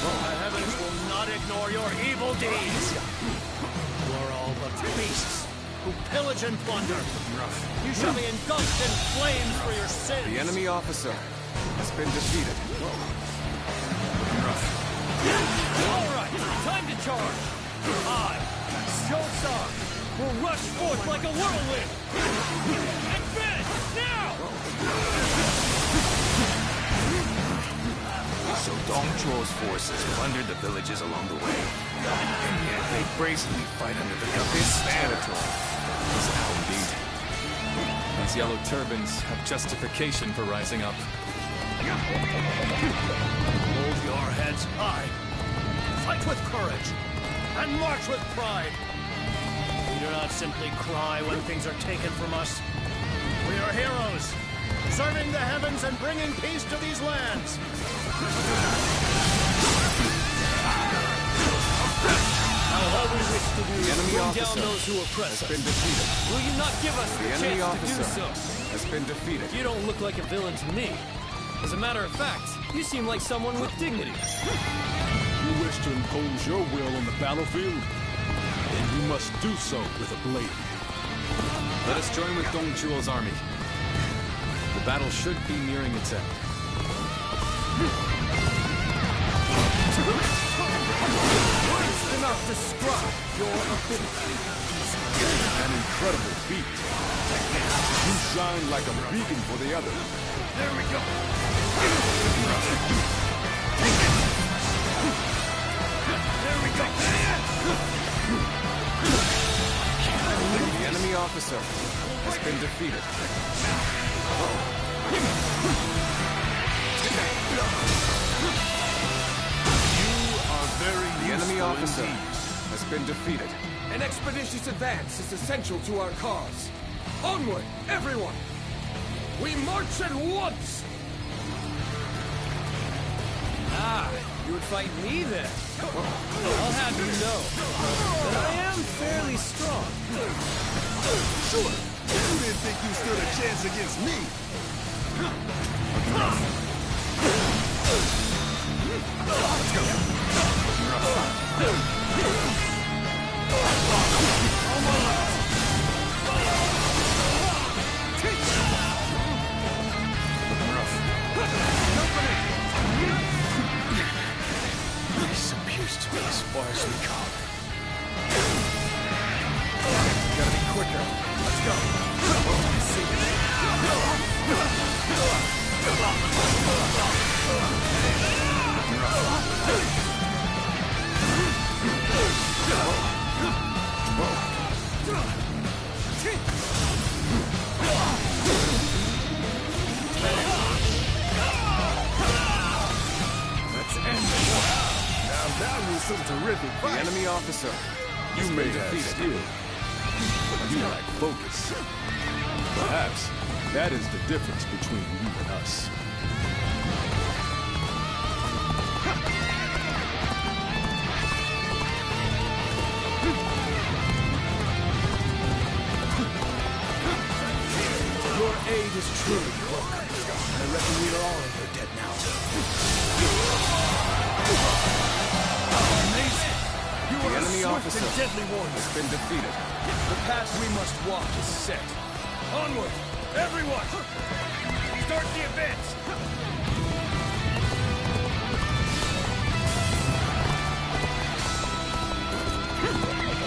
The heavens will not ignore your evil deeds. You are all but beasts who pillage and plunder. You shall be engulfed in flames for your sins. The enemy officer has been defeated. All right, time to charge. I, Zhou Tsang, will rush forth like a whirlwind. Advance now! So Dong Zhuo's forces plundered the villages along the way. And yet they brazenly fight under the This territory is now indeed. These Yellow Turbans have justification for rising up. Hold your heads high. Fight with courage. And march with pride. We do not simply cry when things are taken from us. We are heroes, serving the heavens and bringing peace to these lands. How we wish to do The enemy bring down officer those who oppress has us. been defeated. Will you not give us The the enemy chance to do officer so? has been defeated. You don't look like a villain to me. As a matter of fact, you seem like someone with dignity. You wish to impose your will on the battlefield? Then you must do so with a blade. Let us join with Dong Zhuo's army. The battle should be nearing its end. An incredible feat. You shine like a beacon for the others. There we go. There we go. The enemy officer has been defeated. The enemy officer has been defeated. An expeditious advance is essential to our cause. Onward, everyone! We march at once! Ah, you would fight me then? I'll have you know that I am fairly strong. Sure, you didn't think you stood a chance against me. This appears to be as far as we come. Gotta be quicker. Let's go. Let's end it. Now that was some terrific The fight. enemy officer You may have defeated. skill, but you lack focus. Perhaps that is the difference between you and us. Your aid is truly welcome. I reckon we are all in your debt now. Amazing! You The are enemy a swift officer and deadly warrior. has been defeated. The path we must walk is set. Onward, everyone! Start the advance!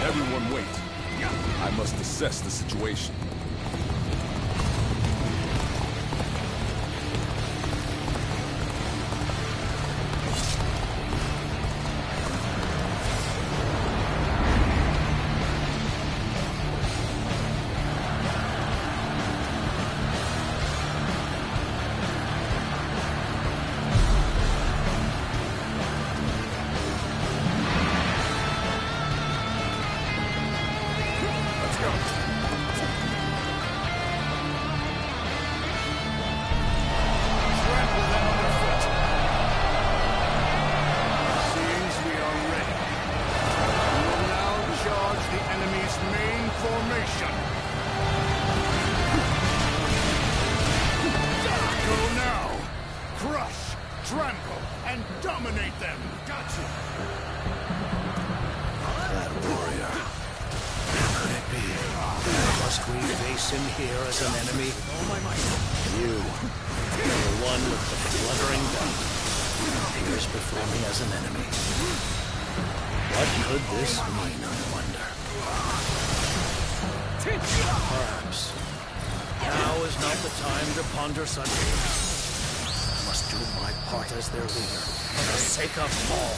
Everyone wait. I must assess the situation. Seems we are ready. We will now charge the enemy's main formation. Go now. Crush, trample, and dominate them. Gotcha. That warrior. Could it be? Must we face him here as an enemy? Oh my might. You, the one with the fluttering gun, appears before me as an enemy. What could this mean, I wonder? Perhaps now is not the time to ponder such things. I must do my part as their leader, for the sake of all.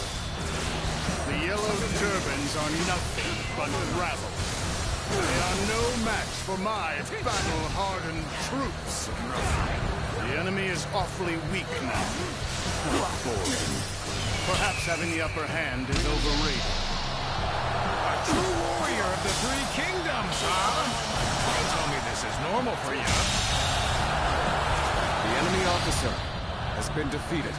The Yellow Turbans are nothing but rabble. They are no match for my battle-hardened troops. The enemy is awfully weak now. Perhaps having the upper hand is overrated. A true warrior of the Three Kingdoms, huh? Don't tell me this is normal for you. The enemy officer has been defeated.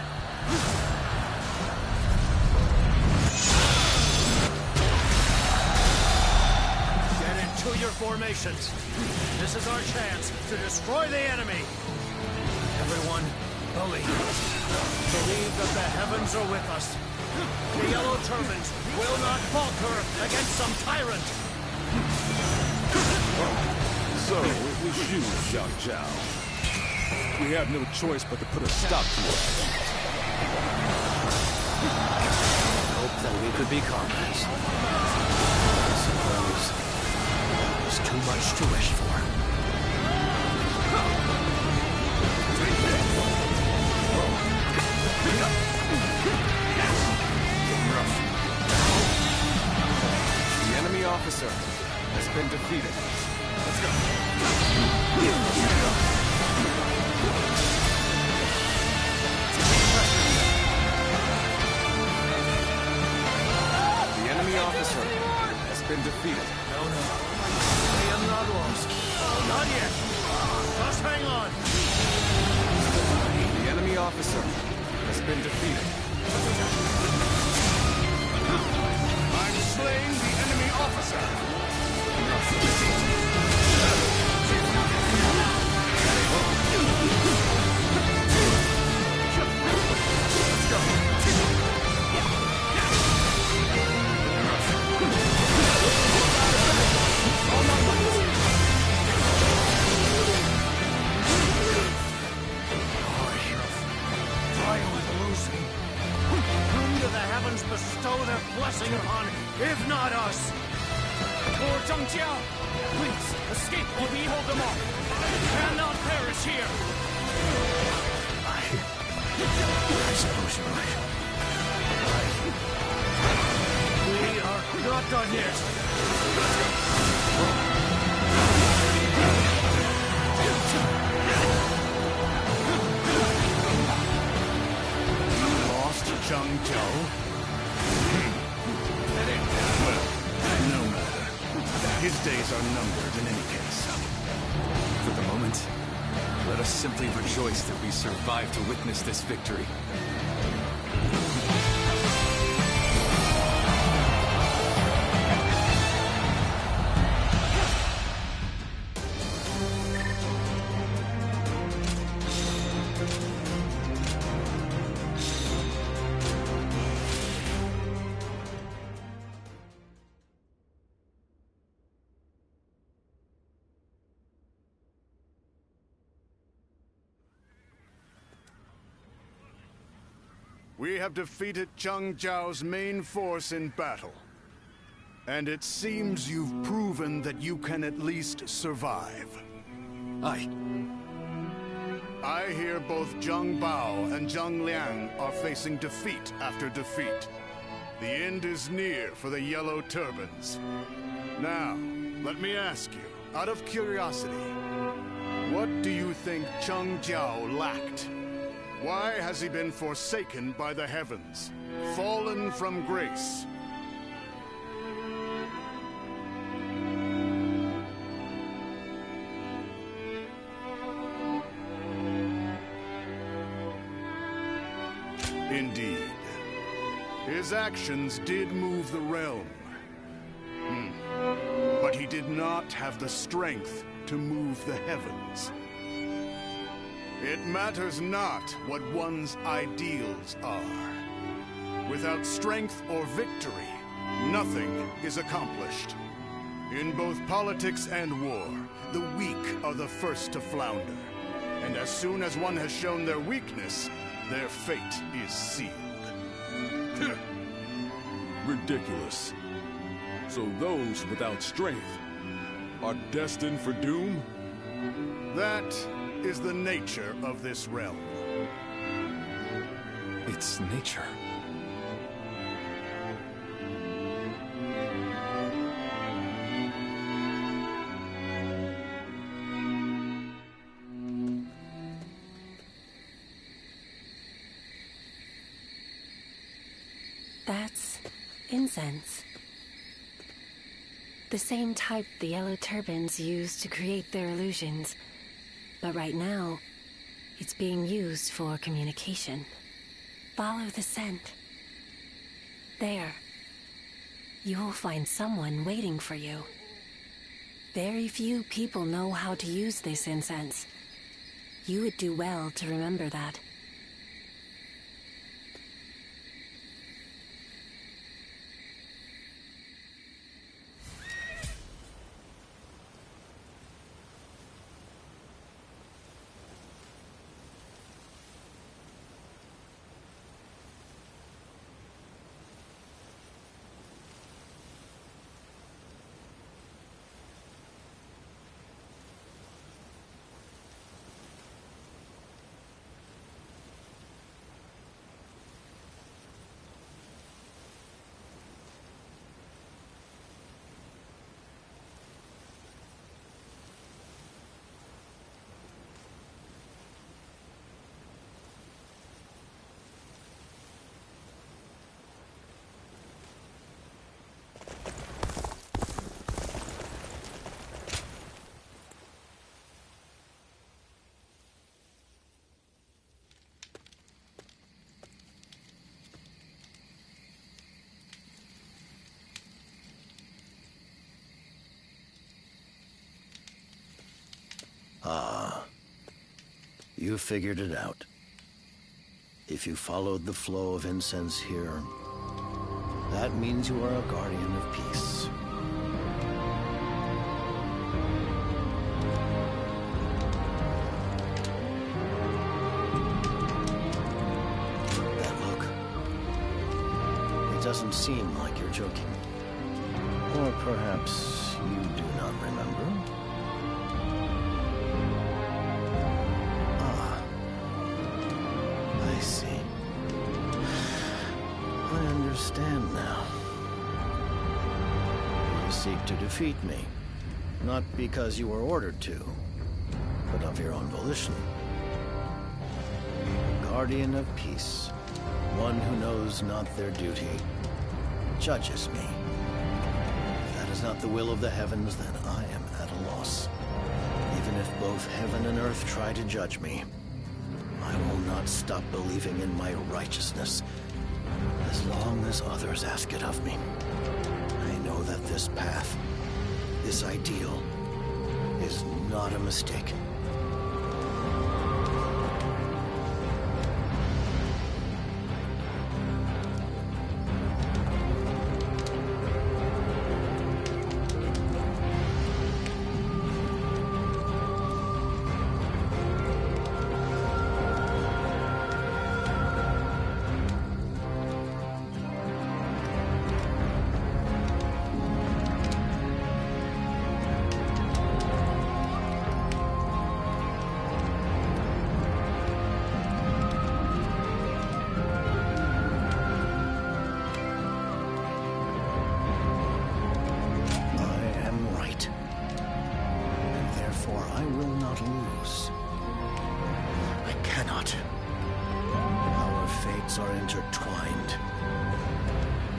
Get into your formations. This is our chance to destroy the enemy. Everyone, believe. Believe that the heavens are with us. The Yellow Turbans will not falter against some tyrant. So, it was you, Xiao Zhao. We have no choice but to put a stop to it. Hope that we could be comrades. too much to wish for. The enemy officer has been defeated. Let's go. The enemy officer has been defeated. No. I am not lost. Not yet. Just hang on. The enemy officer has been defeated. I'm slaying the enemy officer. Whom do the heavens bestow their blessing upon, if not us? Lord Zhangjiao, please, escape while we hold them off. You cannot perish here. I suppose you're right. We are not done yet. Lost Zhang Zhao? Well, no matter. His days are numbered in any case. For the moment, let us simply rejoice that we survived to witness this victory. We have defeated Zhang Zhao's main force in battle. And it seems you've proven that you can at least survive. I hear both Zhang Bao and Zhang Liang are facing defeat after defeat. The end is near for the Yellow Turbans. Now, let me ask you, out of curiosity, what do you think Zhang Zhao lacked? Why has he been forsaken by the heavens, fallen from grace? Indeed. His actions did move the realm. But he did not have the strength to move the heavens. It matters not what one's ideals are. Without strength or victory, nothing is accomplished. In both politics and war, the weak are the first to flounder. And as soon as one has shown their weakness, their fate is sealed. Ridiculous. So those without strength are destined for doom? That is the nature of this realm. It's nature. That's incense. The same type the Yellow Turbans use to create their illusions. But right now, it's being used for communication. Follow the scent. There. You'll find someone waiting for you. Very few people know how to use this incense. You would do well to remember that. Ah. You figured it out. If you followed the flow of incense here, that means you are a guardian of peace. That look. It doesn't seem like you're joking. Or perhaps you do not remember? Ah. I see. I understand now. You seek to defeat me. Not because you were ordered to, but of your own volition. Guardian of peace. One who knows not their duty. Judges me. If that is not the will of the heavens, then I am at a loss. Even if both heaven and earth try to judge me, I will not stop believing in my righteousness as long as others ask it of me. I know that this path, this ideal, is not a mistake.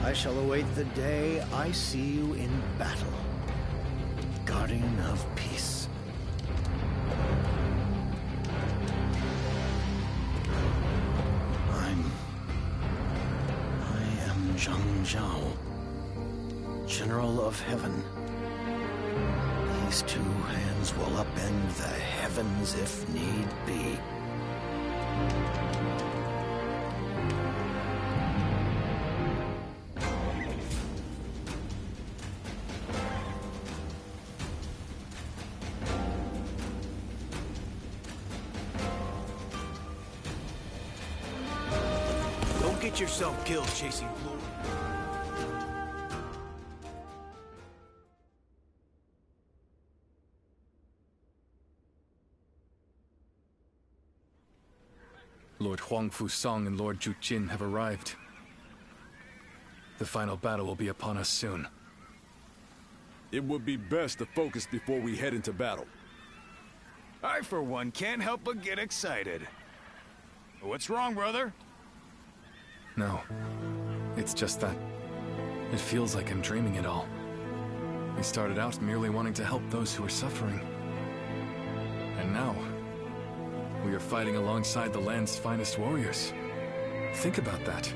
I shall await the day I see you in battle. Guardian of peace. I am Zhang Zhao, General of Heaven. These two hands will upend the heavens if need be. Get yourself killed chasing glory. Lord Huangfu Song and Lord Zhu Jin have arrived. The final battle will be upon us soon. It would be best to focus before we head into battle. I, for one, can't help but get excited. What's wrong, brother? No. It's just that it feels like I'm dreaming it all. We started out merely wanting to help those who are suffering. And now, we are fighting alongside the land's finest warriors. Think about that.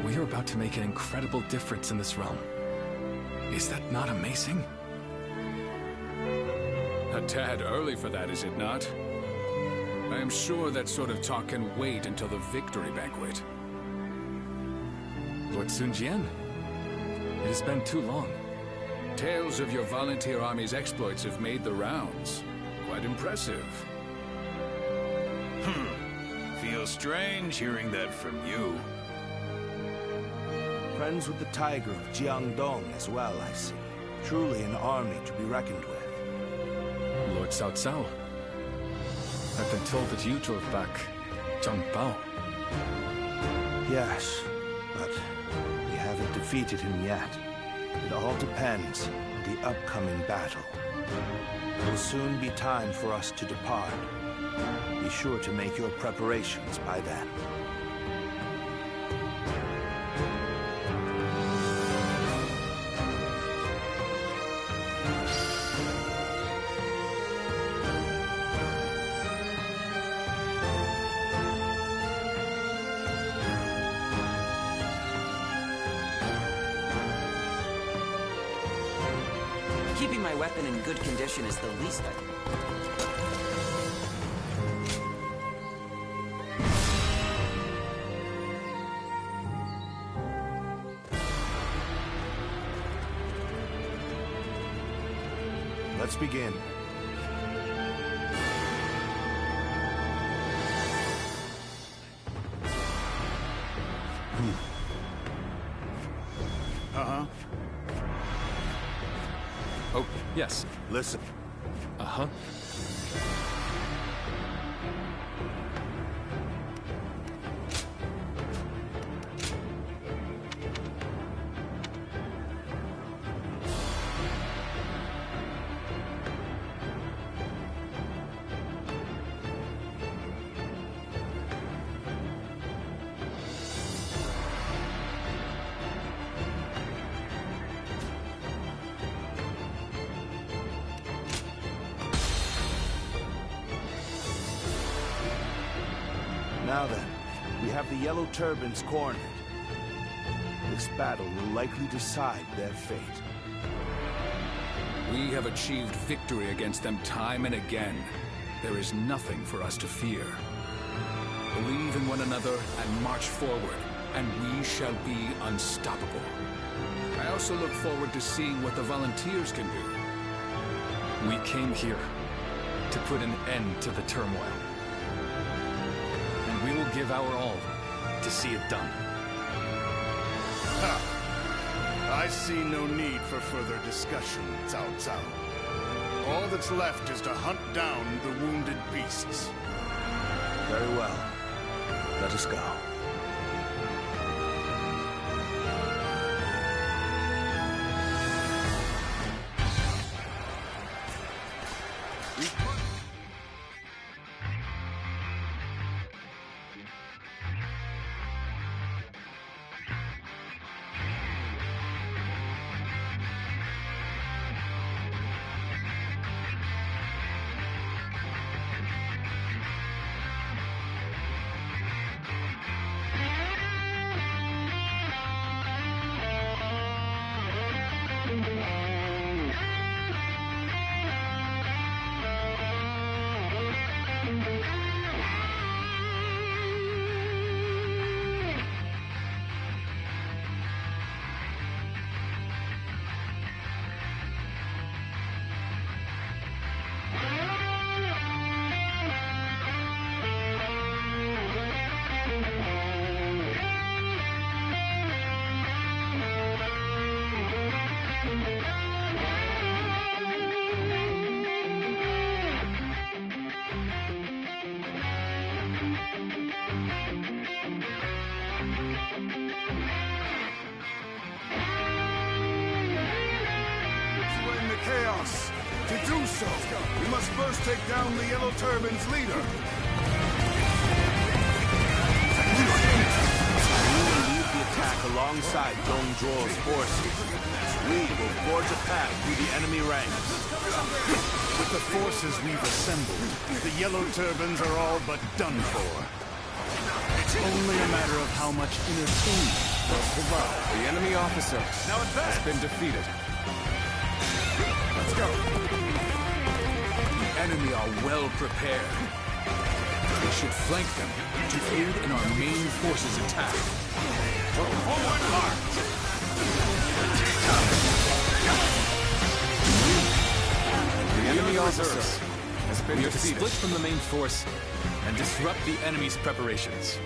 We are about to make an incredible difference in this realm. Is that not amazing? A tad early for that, is it not? I am sure that sort of talk can wait until the victory banquet. Lord Sun Jian, it has been too long. Tales of your volunteer army's exploits have made the rounds. Quite impressive. Feels strange hearing that from you. Friends with the Tiger of Jiangdong as well, I see. Truly an army to be reckoned with. Lord Cao Cao. I've been told that you drove back Zhang Bao. Yes, but we haven't defeated him yet. It all depends on the upcoming battle. It will soon be time for us to depart. Be sure to make your preparations by then. Keeping my weapon in good condition is the least I can... Let's begin. Uh-huh. Oh, yes. Listen. Uh-huh. Now then, we have the Yellow Turbans cornered. This battle will likely decide their fate. We have achieved victory against them time and again. There is nothing for us to fear. Believe in one another and march forward, and we shall be unstoppable. I also look forward to seeing what the volunteers can do. We came here to put an end to the turmoil. And we will give our all to see it done. Ha! I see no need for further discussion, Cao Cao. All that's left is to hunt down the wounded beasts. Very well. Let us go. To do so, we must first take down the Yellow Turban's leader. We will lead the attack alongside Dong Zhuo's forces. We will forge a path through the enemy ranks. With the forces we've assembled, the Yellow Turbans are all but done for. It's only a matter of how much entertainment they'll provide. The enemy officer has been defeated. Let's go. The enemy are well prepared. We should flank them to aid in our main forces' attack. Forward march! The enemy officer has been We are to defeated. split from the main force and disrupt the enemy's preparations.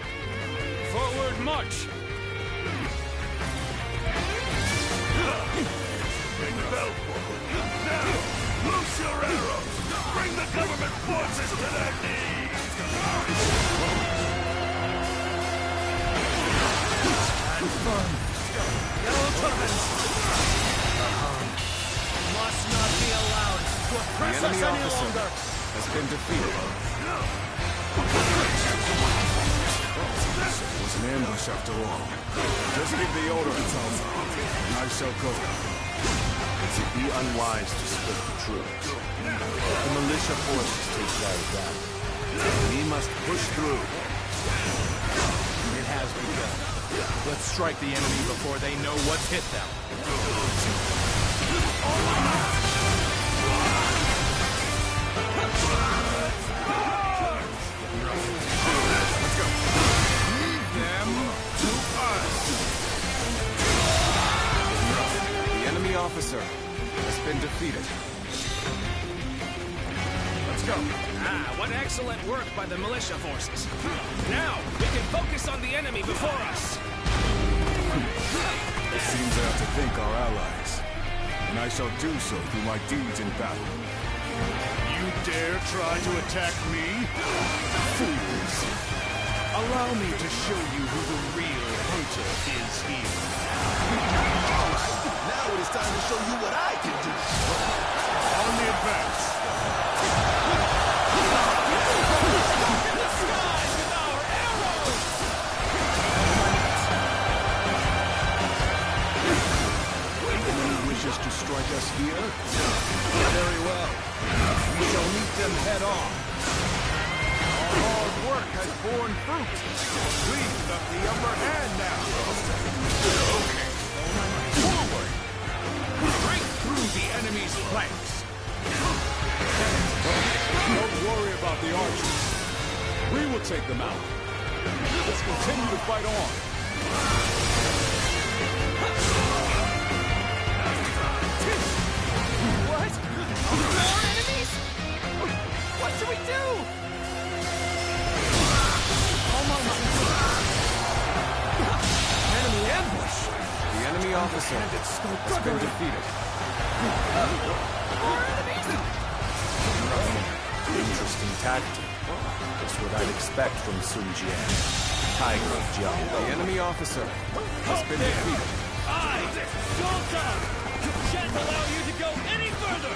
Forward march! Now, loose your arrows! Bring the government forces to their knees! Stand firm. Yellow Turbans! Must not be allowed to The oppress us enemy any officer longer! has been defeated. It was an ambush after all. Just give the order, Cao Cao, and I shall go. It would be unwise to split the troops. Let the militia forces take care of that. We must push through. It has begun. Let's strike the enemy before they know what's hit them. Officer has been defeated. Let's go. What excellent work by the militia forces. Now, we can focus on the enemy before us. It seems I have to thank our allies, and I shall do so through my deeds in battle. You dare try to attack me? Fools! Allow me to show you who the real hunter is here. Now it is time to show you what I can do. On the advance. The enemy wishes to strike us here? Very well. We shall meet them head on. Our hard work has borne fruit. We've got the upper hand now. Okay. Forward! Break through the enemy's flanks! Don't worry about the archers. We will take them out. Let's continue to fight on. What? More enemies? What should we do? Oh my. Enemy ambush! The enemy officer has been defeated. Interesting tactic. That's what I'd expect from Sun Jian, Tiger of Jiang. The enemy officer has been defeated. I, Sultan, shan't allow you to go any further!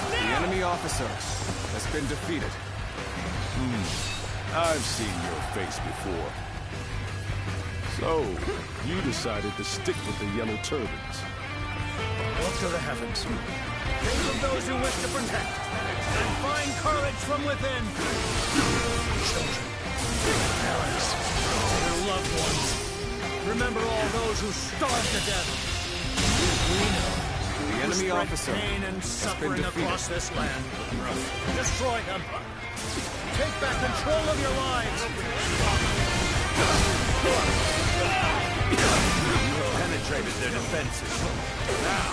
The enemy officer has been defeated. I've seen your face before. So, you decided to stick with the Yellow Turbans. Look to the heavens. Think of those who wish to protect, and find courage from within. Children, parents, their loved ones. Remember all those who starved to death. We know. The enemy officer pain and suffering across this land. Destroy them. Take back control of your lives. You have penetrated their defenses. Now,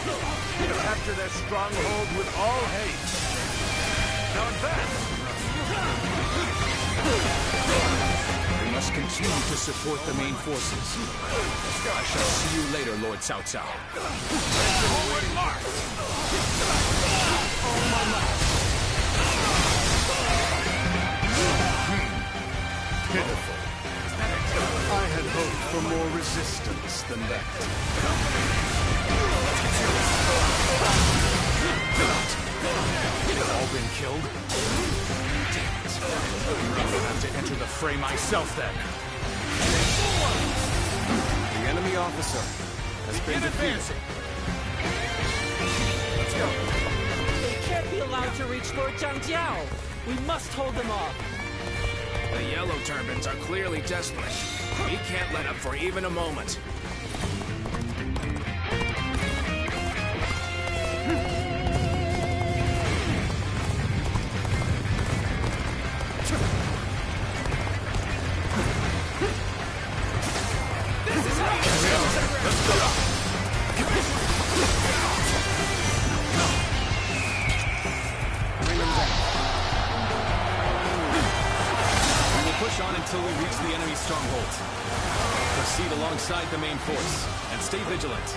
capture their stronghold with all haste. Now advance! We must continue to support the main forces. I shall see you later, Lord Cao Cao. Forward march! Pitiful. I had hoped for more resistance than that. They've all been killed? Damn it. I'll have to enter the fray myself then. The enemy officer has been defeated. Let's go. They can't be allowed to reach Lord Zhangjiao. We must hold them off. The Yellow Turbans are clearly desperate. We can't let up for even a moment. This is how you let's go! Push on until we reach the enemy stronghold. Proceed alongside the main force, and stay vigilant.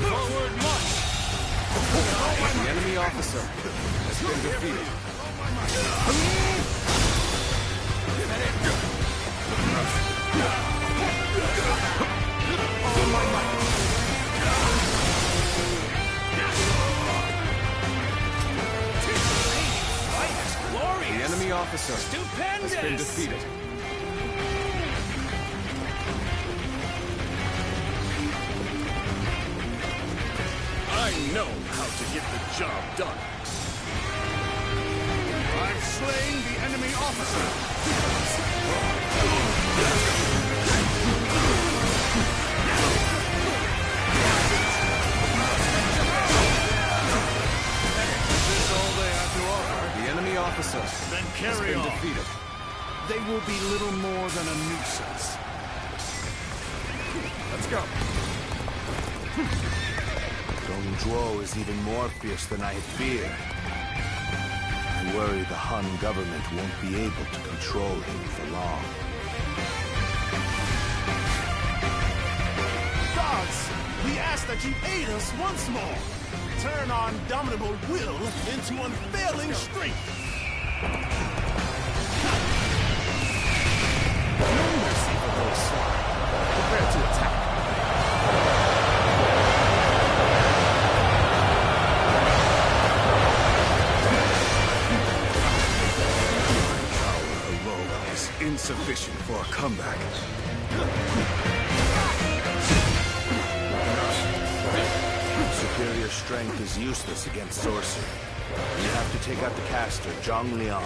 Forward march! The enemy officer has been defeated. The enemy officer has been defeated. I know how to get the job done. I've slain the enemy officer. go. Dong Zhuo is even more fierce than I had feared. I worry the Han government won't be able to control him for long. Gods, we ask that you aid us once more. Turn our indomitable will into unfailing strength. No mercy for those slain. Prepare to attack. Insufficient for a comeback. Superior strength is useless against sorcery. You have to take out the caster, Zhang Liang.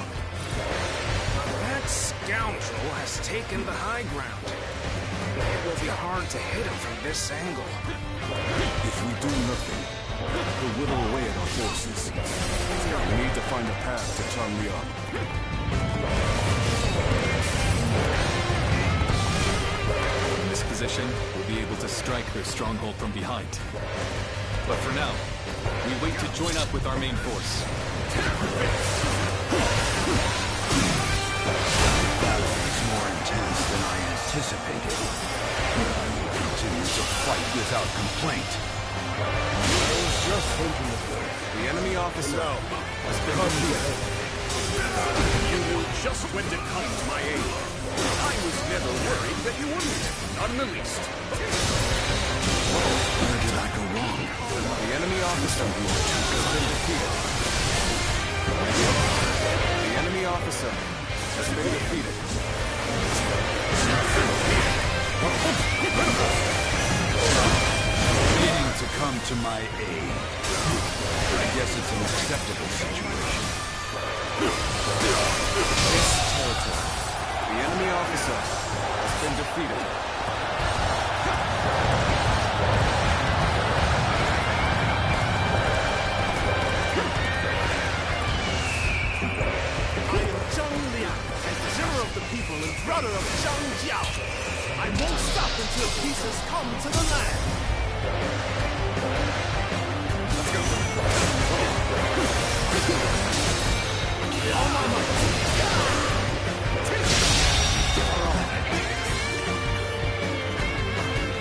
That scoundrel has taken the high ground. It will be hard to hit him from this angle. If we do nothing, he'll whittle away at our forces. We need to find a path to Zhang Liang. In this position, we'll be able to strike their stronghold from behind. But for now, we wait to join up with our main force. The battle is more intense than I anticipated. I will continue to fight without complaint. I was just thinking of that. The enemy officer has been defeated. You knew just when to come to my aid. I was never worried that you wouldn't. Not in the least. Where did I go wrong? The enemy officer has been defeated. The enemy officer has been defeated. Needing to come to my aid. I guess it's an acceptable situation. This territory. The enemy officer has been defeated. I am Zhang Liang, Zimmer of the people and brother of Zhang Jiao. I won't stop until peace has come to the land. Let's go. All my might.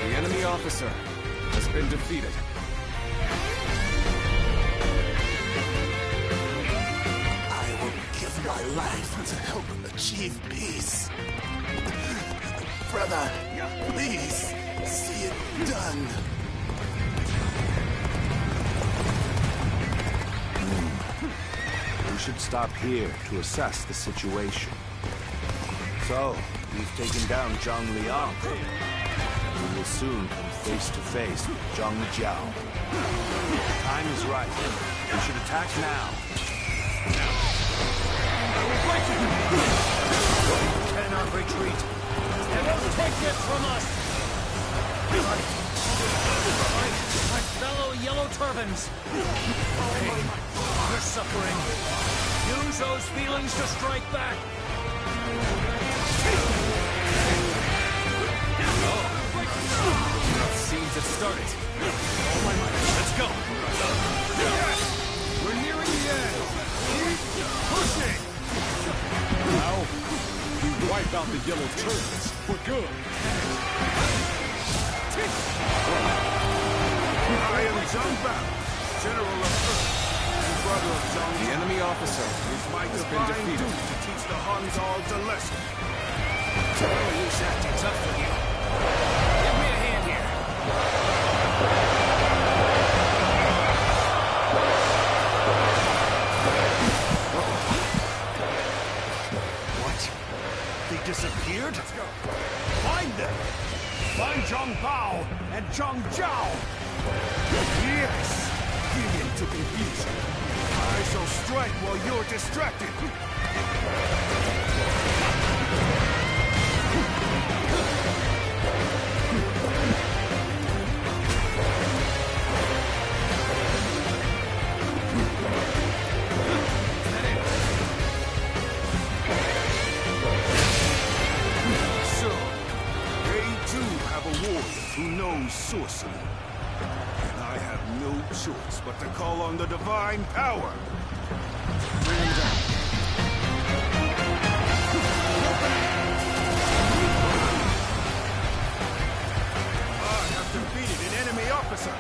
The enemy officer has been defeated. I will give my life to help achieve peace. Brother, please, see it done. We should stop here to assess the situation. So, we've taken down Zhang Liang. We will soon come face to face with Zhang Jiao. The time is right. We should attack now. We cannot retreat. They won't take this from us. My fellow Yellow Turbans. Pain. You're suffering. Use those feelings to strike back. It seems it started. Let's go. We're nearing the end. Keep pushing. Now, we wipe out the Yellow Turbans for good. I am Zhang Bao, General of Earth, and brother of Zhang. The enemy officer It's my has been divine defeated. duty to teach the Huns all the lesson. Who's acting tough with you? Give me a hand here. What? They disappeared? Let's go. Find them. Find Zhang Bao and Zhang Jiao. Yes! Give in to confusion. I shall strike while you're distracted. So, they too have a warrior. who knows sorcery. And I have no choice but to call on the divine power. Bring him down. I have defeated an enemy officer.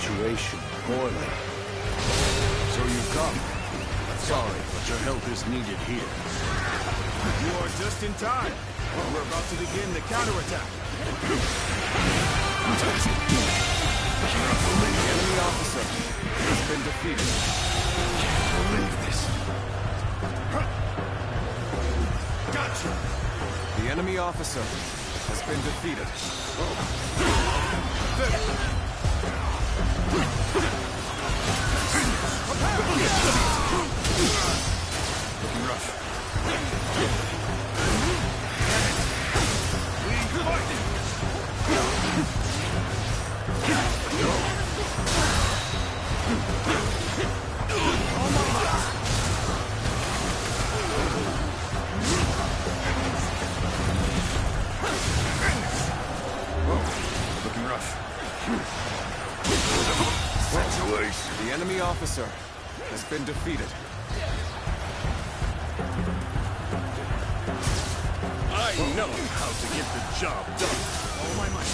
Situation poorly. So you've come. Sorry, but your help is needed here. You are just in time. We're about to begin the counterattack. The enemy officer has been defeated. Can't believe this. Gotcha! The enemy officer has been defeated. Looking rough. We fight! Looking rough. The enemy officer has been defeated. I know how to get the job done. All my might.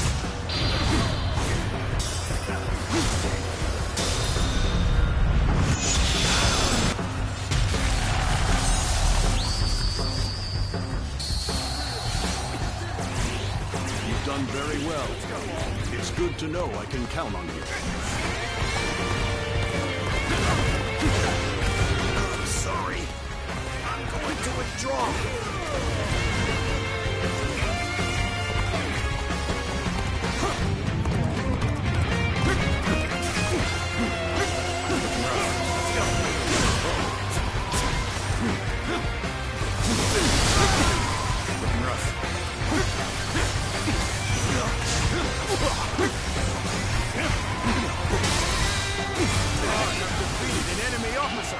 You've done very well. It's good to know I can count on you. I'm sorry. I'm going to withdraw. Looking rough. I've defeated an enemy officer.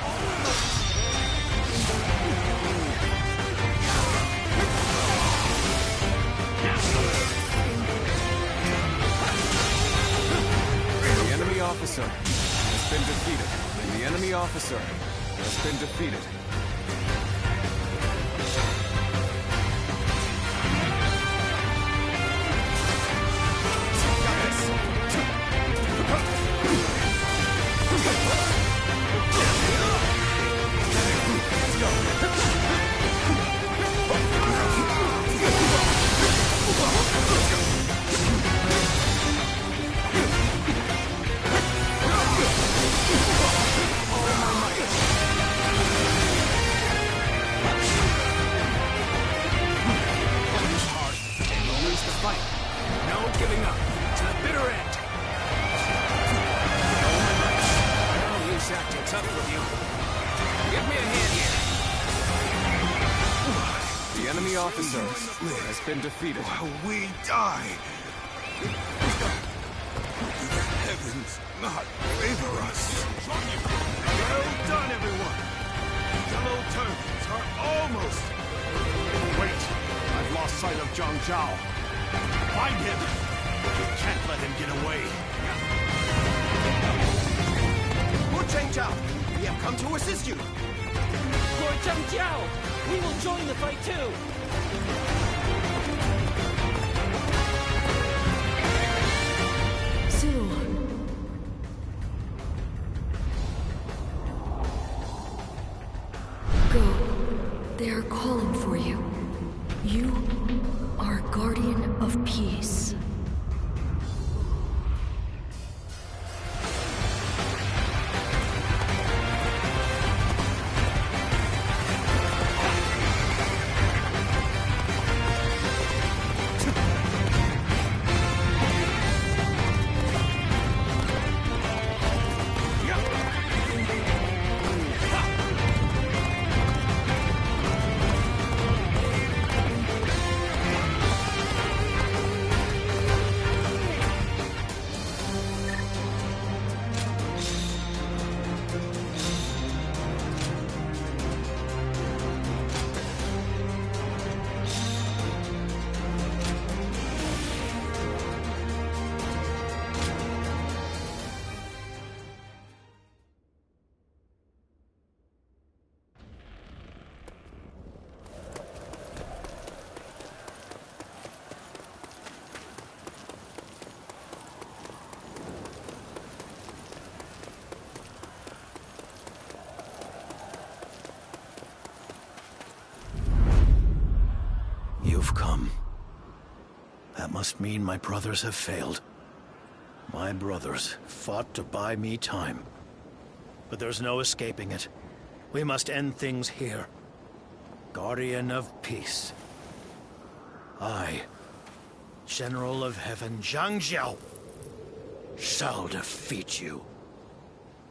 The enemy officer has been defeated. The enemy officer has been defeated. The enemy officer has been defeated. While we die, the heavens not favor us. Well done, everyone. Yellow Turbans are almost. Wait! I've lost sight of Zhang Zhao. Find him! We can't let him get away. Wu Chengzhao, we have come to assist you. Lord Zhang Jiao, we will join the fight too. Su. Go. They are calling for you. You are guardian of peace. you've come. That must mean my brothers have failed. My brothers fought to buy me time. But there's no escaping it. We must end things here. Guardian of Peace. I, General of Heaven Zhang Jiao, shall defeat you.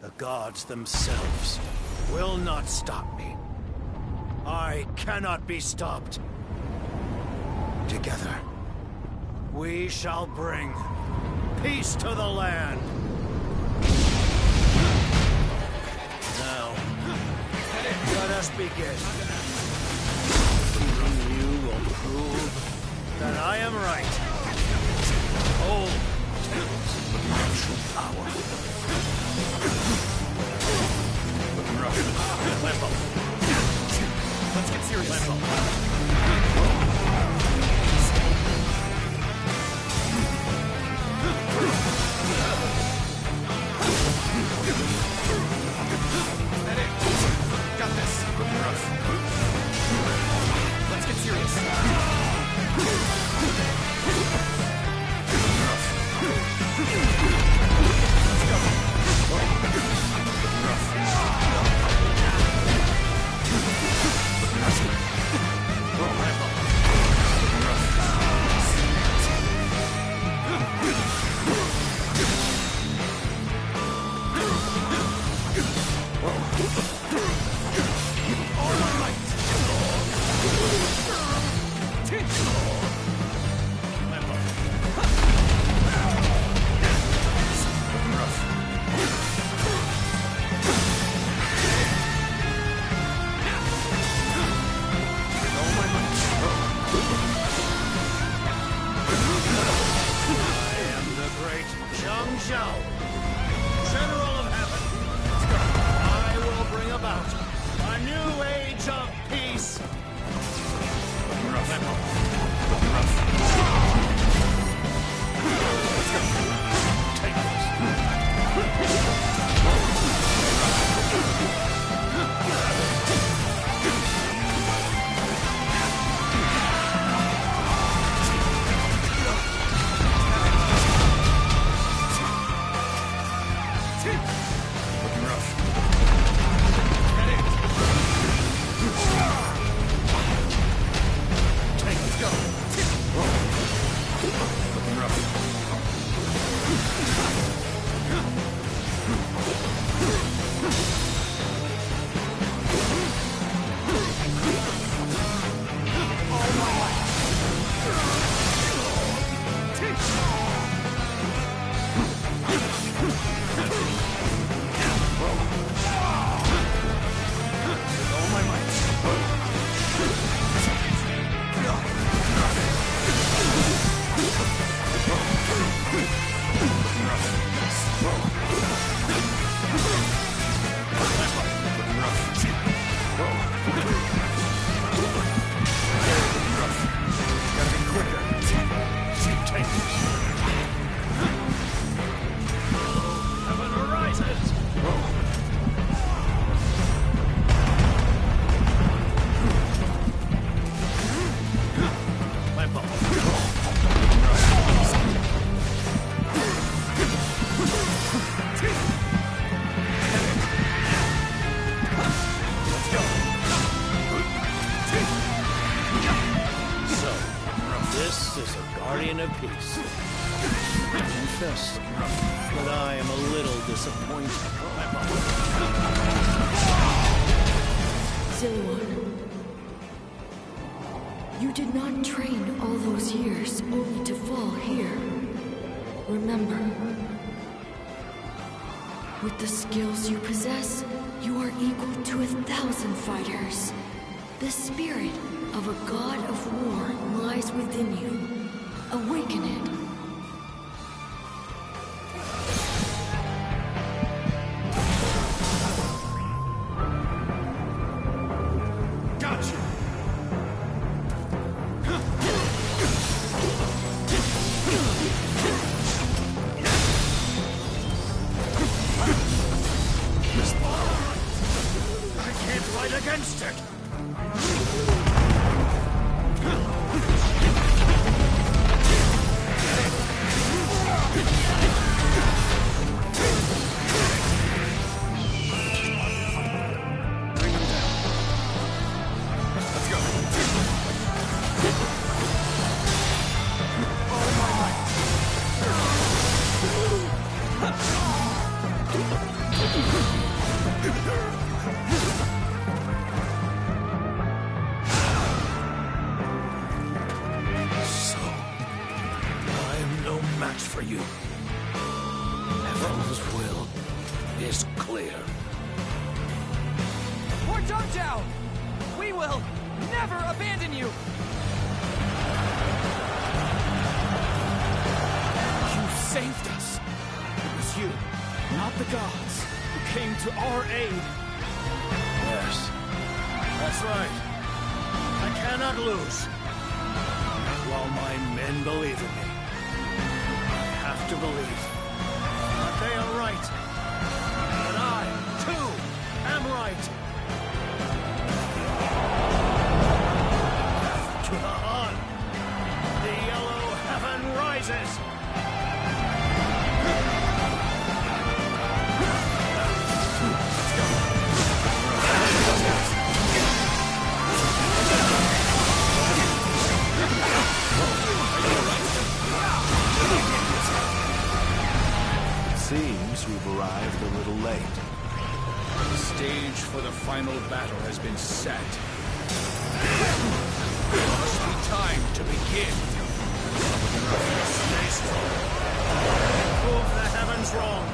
The gods themselves will not stop me. I cannot be stopped. Together, we shall bring peace to the land. Now, let us begin. You will prove that I am right. Hold supernatural power. Lembo. Let's get serious. Lembo. Got this. Let's get serious. You did not train all those years only to fall here. Remember, with the skills you possess, you are equal to 1,000 fighters. The spirit of a god of war lies within you. Awaken it. Against it! for you. Heaven's will is clear. Lord Zhongzhao! We will never abandon you! You saved us. It was you, not the gods, who came to our aid. Yes, that's right. I cannot lose. Not while my men believe in me. I have to believe that they are right. That I, too, am right. To the Han, the yellow heaven rises. Seems we've arrived a little late. The stage for the final battle has been set. It must be time to begin. Stay strong. Prove the heavens wrong.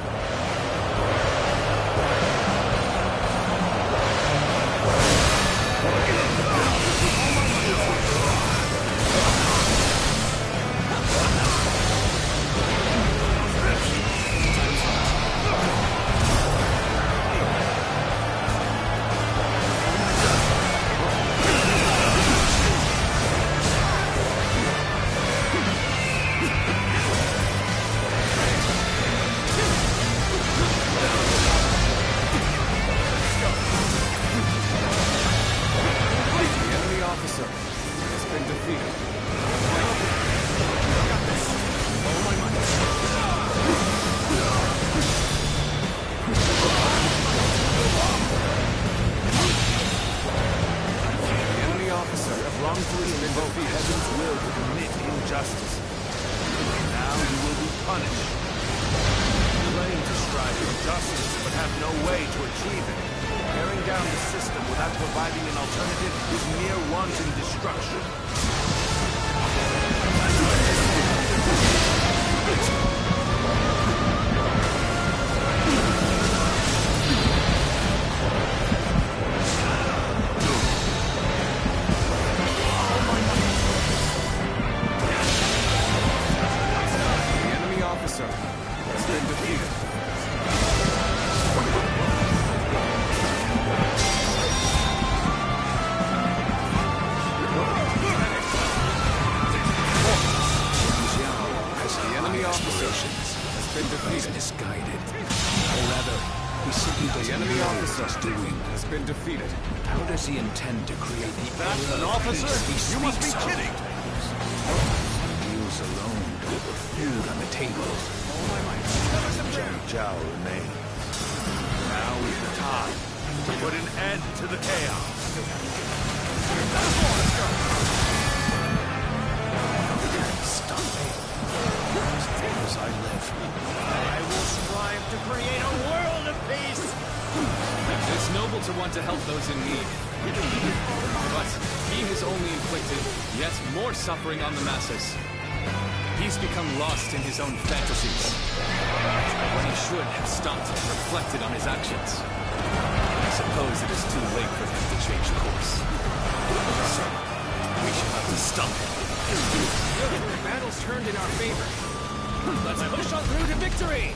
Suffering on the masses. He's become lost in his own fantasies. When he should have stopped and reflected on his actions. I suppose it is too late for him to change course. So, we shall have to stop him. The battle's turned in our favor. Let's push on through to victory!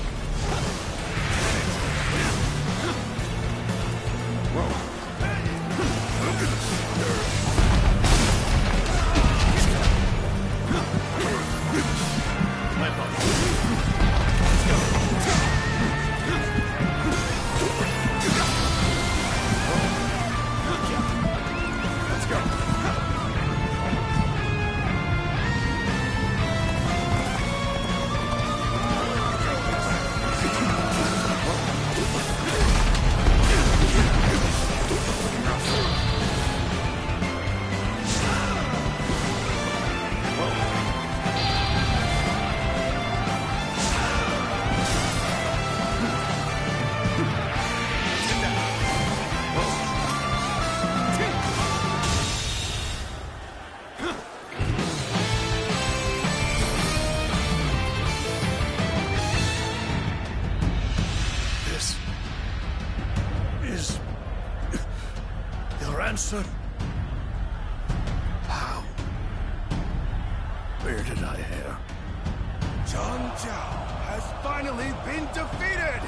did I hear? Zhang Jiao has finally been defeated!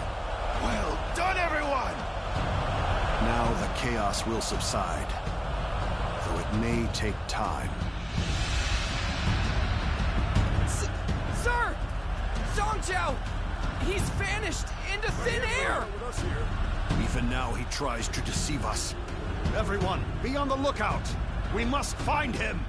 Well done, everyone! Now the chaos will subside, though it may take time. Sir! Zhang Jiao! He's vanished into thin air! Even now he tries to deceive us. Everyone, be on the lookout! We must find him!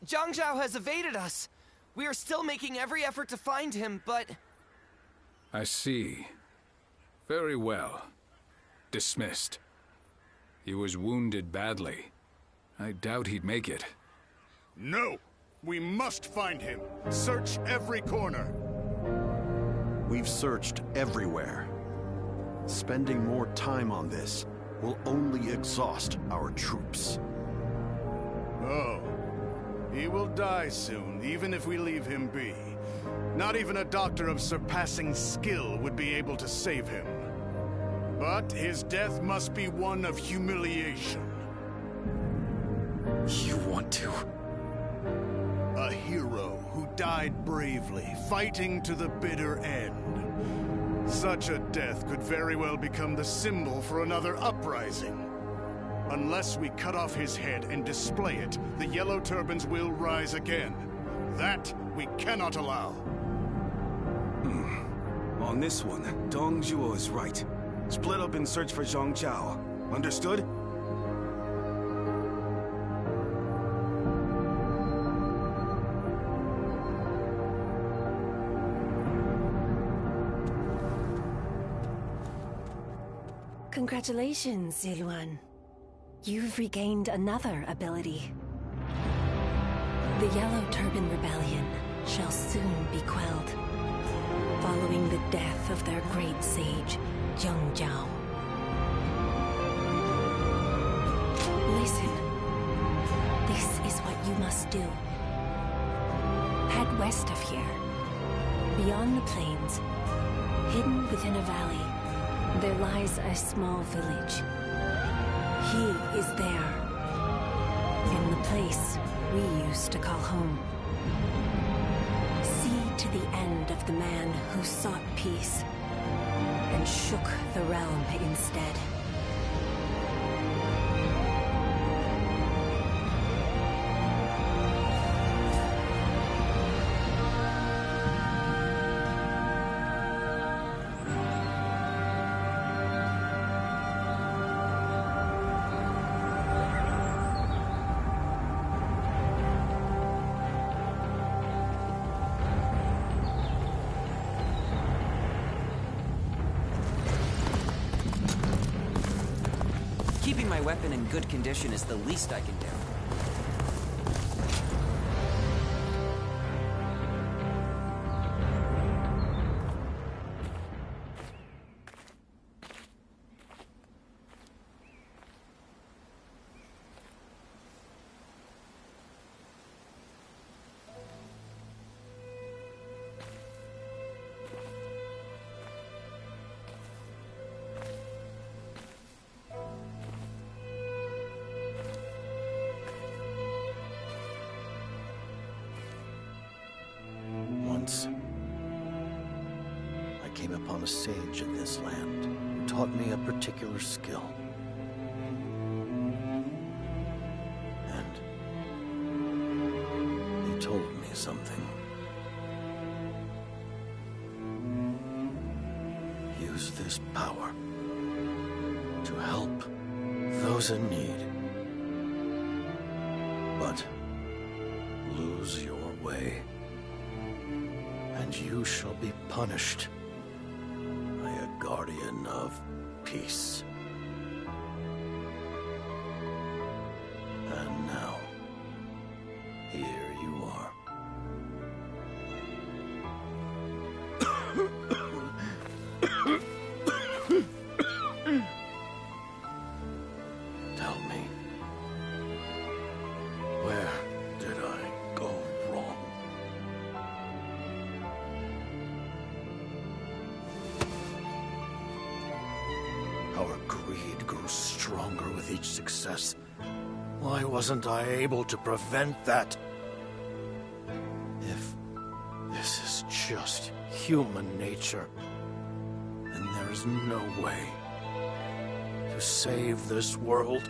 Zhang Jiao has evaded us. We are still making every effort to find him, but... I see. Very well. Dismissed. He was wounded badly. I doubt he'd make it. No! We must find him! Search every corner! We've searched everywhere. Spending more time on this will only exhaust our troops. Oh. He will die soon, even if we leave him be. Not even a doctor of surpassing skill would be able to save him. But his death must be one of humiliation. You want to? A hero who died bravely, fighting to the bitter end. Such a death could very well become the symbol for another uprising. Unless we cut off his head and display it, the Yellow Turbans will rise again. That we cannot allow. On this one, Dong Zhuo is right. Split up and search for Zhang Jiao. Understood? Congratulations, Ziluan. You've regained another ability. The Yellow Turban Rebellion shall soon be quelled, following the death of their great sage, Zhang Jiao. Listen. This is what you must do. Head west of here. Beyond the plains, hidden within a valley, there lies a small village. He is there, in the place we used to call home. See to the end of the man who sought peace and shook the realm instead. Keeping my weapon in good condition is the least I can do. Once, I came upon a sage in this land who taught me a particular skill. And he told me something. Use this power to help those in need. But lose your way, and you shall be punished by a guardian of peace. And now, here you are. Tell me, where did I go wrong? Our greed grew stronger with each success. Why wasn't I able to prevent that? If this is just human nature, then there is no way to save this world.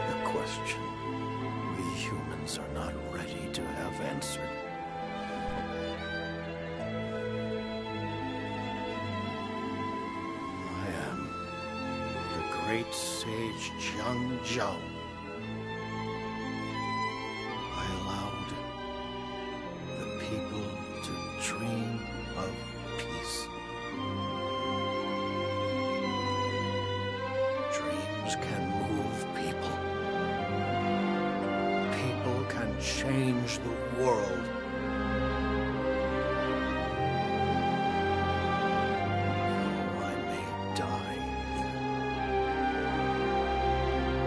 The question we humans are not ready to have answered. I am the great sage Zhang Zhao. I allowed the people to dream of peace. Dreams can move people. People can change the world. Though I may die here,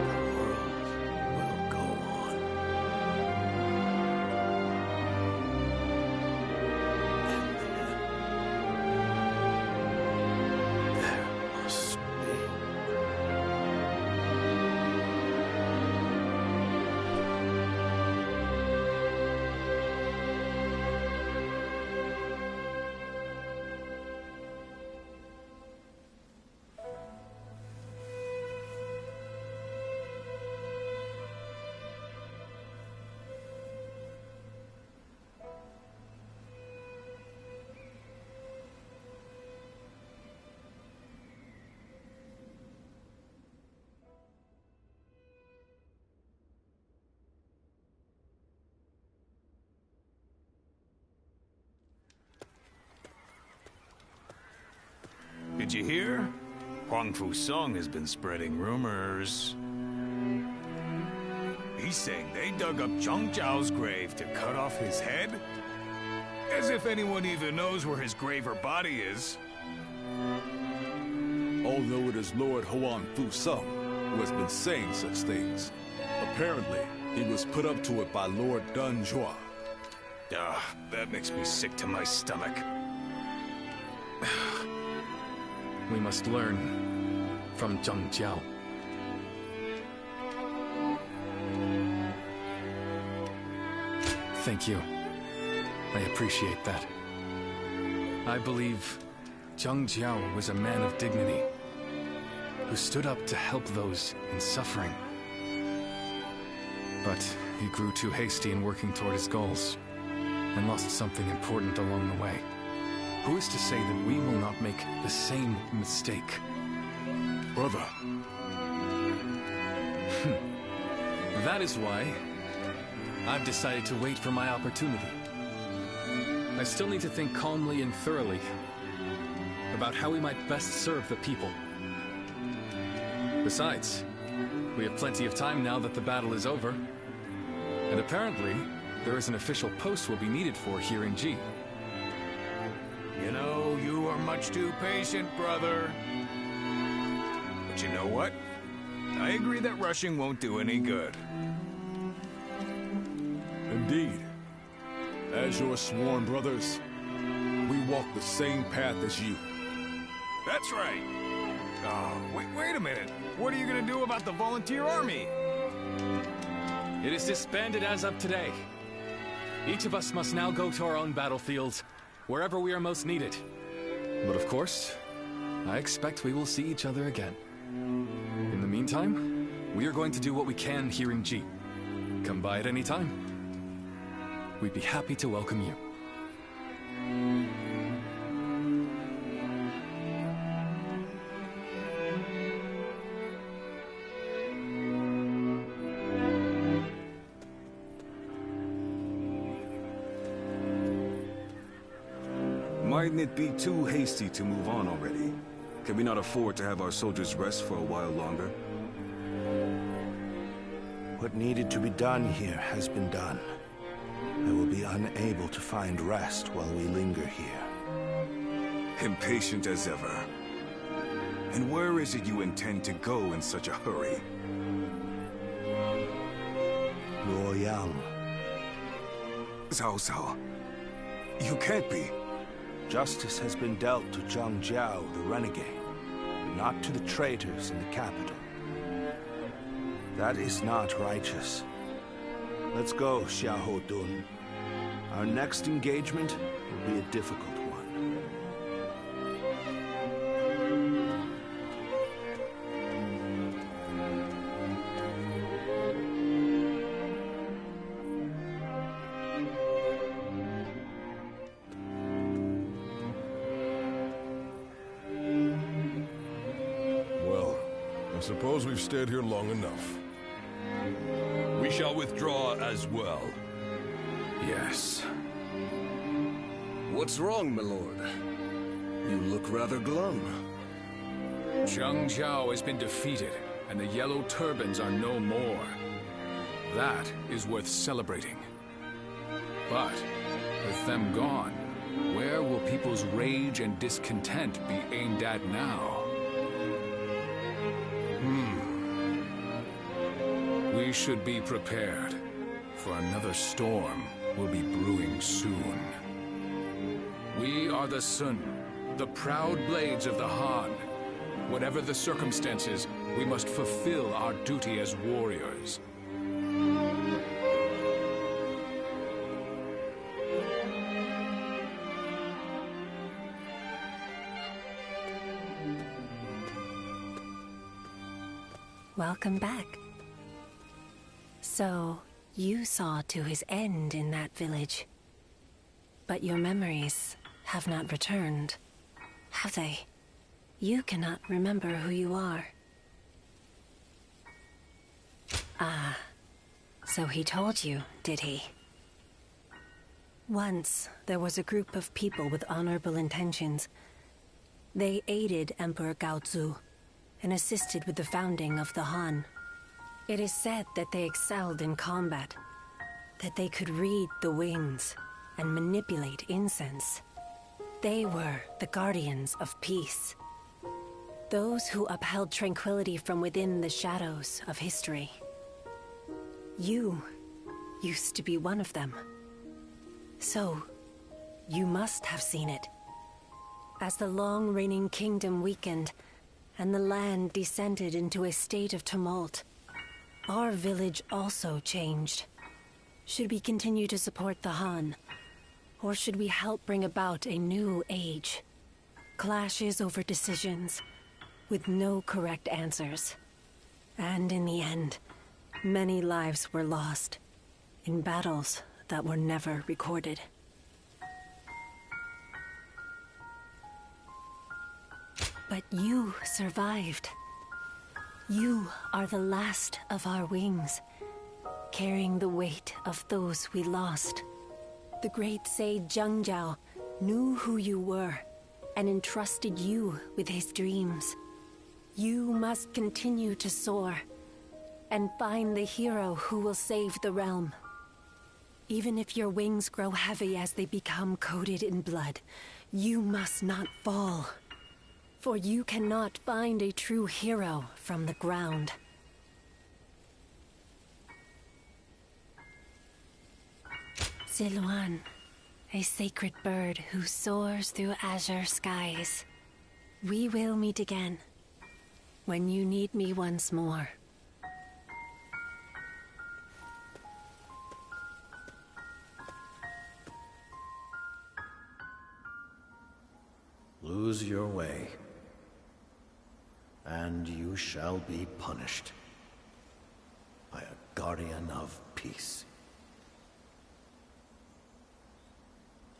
the world will go on. And then there must be. Did you hear? Huang Fusong has been spreading rumors. He's saying they dug up Zhang Zhao's grave to cut off his head? As if anyone even knows where his grave or body is. Although it is Lord Huang Fusong who has been saying such things, apparently he was put up to it by Lord Dun Zhuo. That makes me sick to my stomach. We must learn from Zhang Zhao. Thank you. I appreciate that. I believe Zhang Zhao was a man of dignity, who stood up to help those in suffering. But he grew too hasty in working toward his goals, and lost something important along the way. Who is to say that we will not make the same mistake? Brother. That is why I've decided to wait for my opportunity. I still need to think calmly and thoroughly about how we might best serve the people. Besides, we have plenty of time now that the battle is over. And apparently, there is an official post we'll be needed for here in G. You know, you are much too patient, brother. But you know what? I agree that rushing won't do any good. Indeed. As your sworn brothers, we walk the same path as you. That's right. Oh, wait a minute. What are you gonna do about the volunteer army? It is disbanded as of today. Each of us must now go to our own battlefields, wherever we are most needed. But of course, I expect we will see each other again. In the meantime, we are going to do what we can here in G. Come by at any time. We'd be happy to welcome you. Mightn't it be too hasty to move on already? Can we not afford to have our soldiers rest for a while longer? What needed to be done here has been done. I will be unable to find rest while we linger here. Impatient as ever. And where is it you intend to go in such a hurry? Luoyang. Cao Cao, you can't be. Justice has been dealt to Zhang Jiao, the renegade, but not to the traitors in the capital. That is not righteous. Let's go, Xiahou Dun. Our next engagement will be a difficult one. Well, I suppose we've stayed here long enough. We shall withdraw as well. Yes. What's wrong, my lord? You look rather glum. Zhang Jiao has been defeated, and the Yellow Turbans are no more. That is worth celebrating. But, with them gone, where will people's rage and discontent be aimed at now? We should be prepared, for another storm will be brewing soon. We are the Sun, the proud blades of the Han. Whatever the circumstances, we must fulfill our duty as warriors. Welcome back. So, you saw to his end in that village. But your memories have not returned, have they? You cannot remember who you are. Ah, so he told you, did he? Once, there was a group of people with honorable intentions. They aided Emperor Gaozu and assisted with the founding of the Han. It is said that they excelled in combat, that they could read the winds and manipulate incense. They were the guardians of peace. Those who upheld tranquility from within the shadows of history. You used to be one of them. So, you must have seen it. As the long-reigning kingdom weakened, and the land descended into a state of tumult, our village also changed. Should we continue to support the Han? Or should we help bring about a new age? Clashes over decisions, with no correct answers. And in the end, many lives were lost, in battles that were never recorded. But you survived. You are the last of our wings, carrying the weight of those we lost. The great sage Zhang Jiao knew who you were and entrusted you with his dreams. You must continue to soar and find the hero who will save the realm. Even if your wings grow heavy as they become coated in blood, you must not fall. For you cannot find a true hero from the ground. Siluan, a sacred bird who soars through azure skies. We will meet again, when you need me once more. Lose your way, and you shall be punished by a guardian of peace.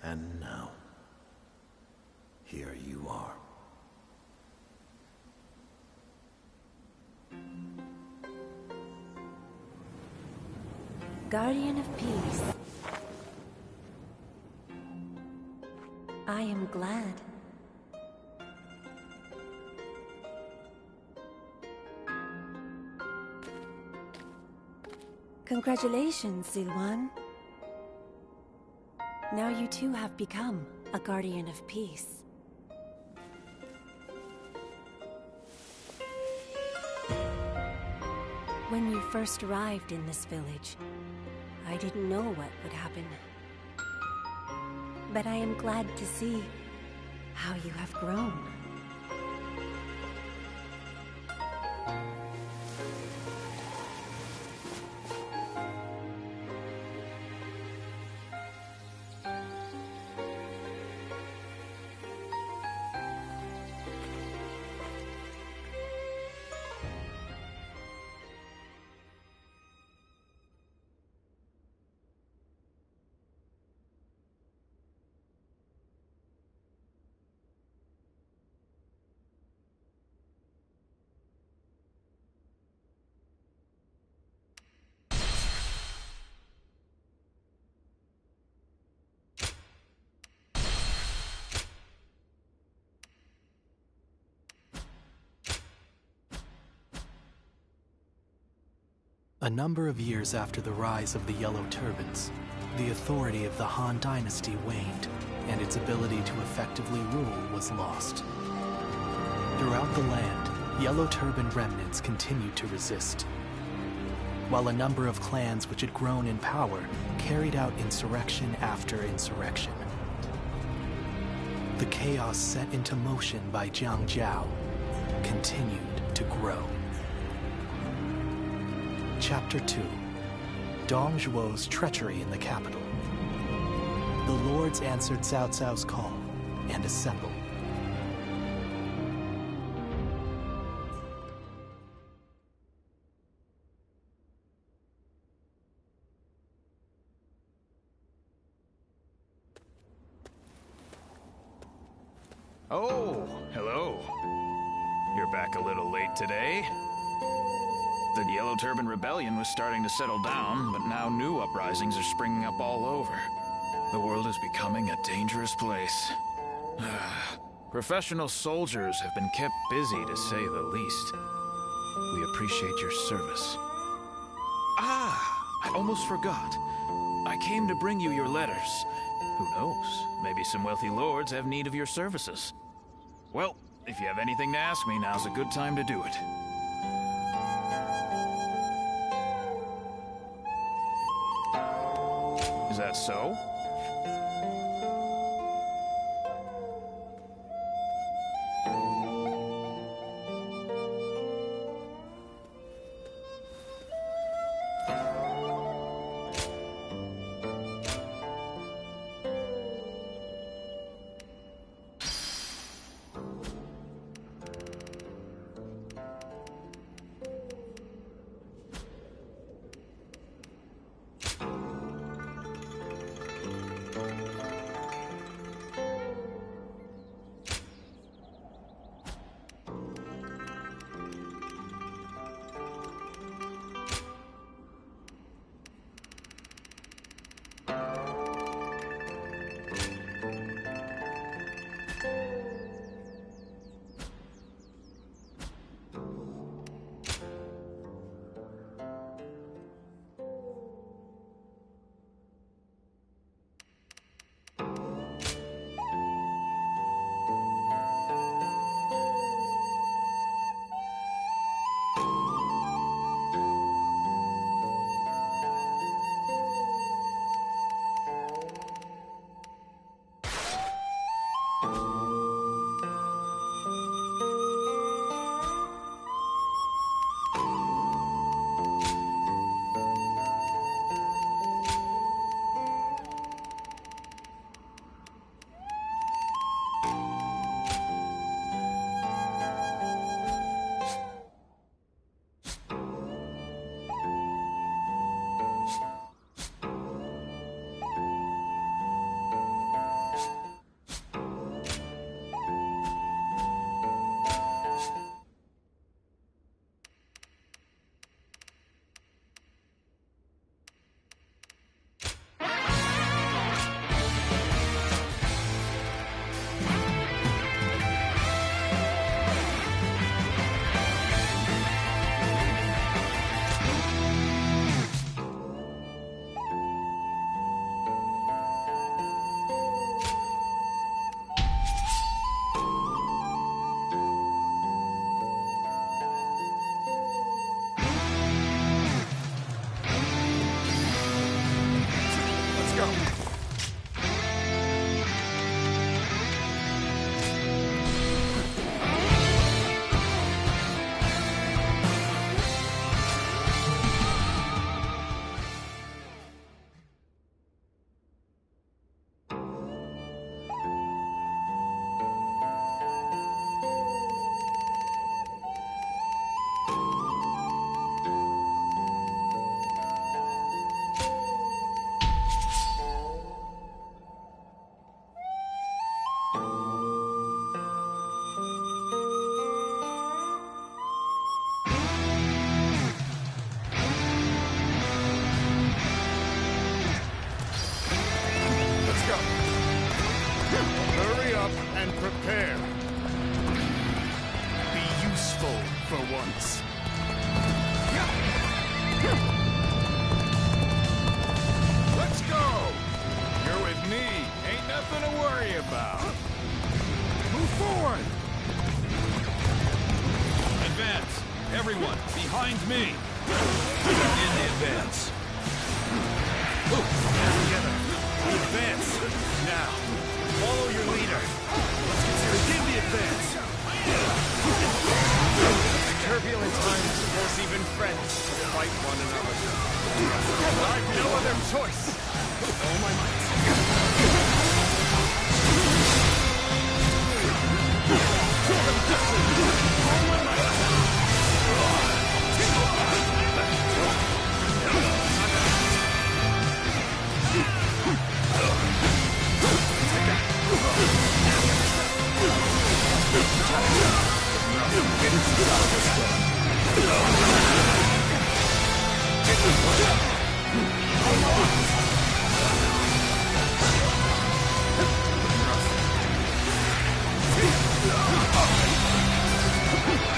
And now, here you are. Guardian of Peace. I am glad. Congratulations, Zilwan. Now you too have become a guardian of peace. When you first arrived in this village, I didn't know what would happen. But I am glad to see how you have grown. A number of years after the rise of the Yellow Turbans, the authority of the Han Dynasty waned, and its ability to effectively rule was lost. Throughout the land, Yellow Turban remnants continued to resist, while a number of clans which had grown in power carried out insurrection after insurrection. The chaos set into motion by Jiang Zhao continued to grow. Chapter 2. Dong Zhuo's treachery in the capital. The lords answered Cao Cao's call and assembled. Oh, hello. You're back a little late today. The Yellow Turban Rebellion was starting to settle down, but now new uprisings are springing up all over. The world is becoming a dangerous place. Professional soldiers have been kept busy, to say the least. We appreciate your service. I almost forgot. I came to bring you your letters. Who knows? Maybe some wealthy lords have need of your services. Well, if you have anything to ask me, now's a good time to do it. Is that so? up and prepare. Be useful for once. Let's go! You're with me. Ain't nothing to worry about. Move forward! Advance! Everyone, behind me! In the advance. Together. We advance. Now, follow your leader. Let's begin the advance. Turbulent times force even friends to fight one another. I've no other choice. All my might.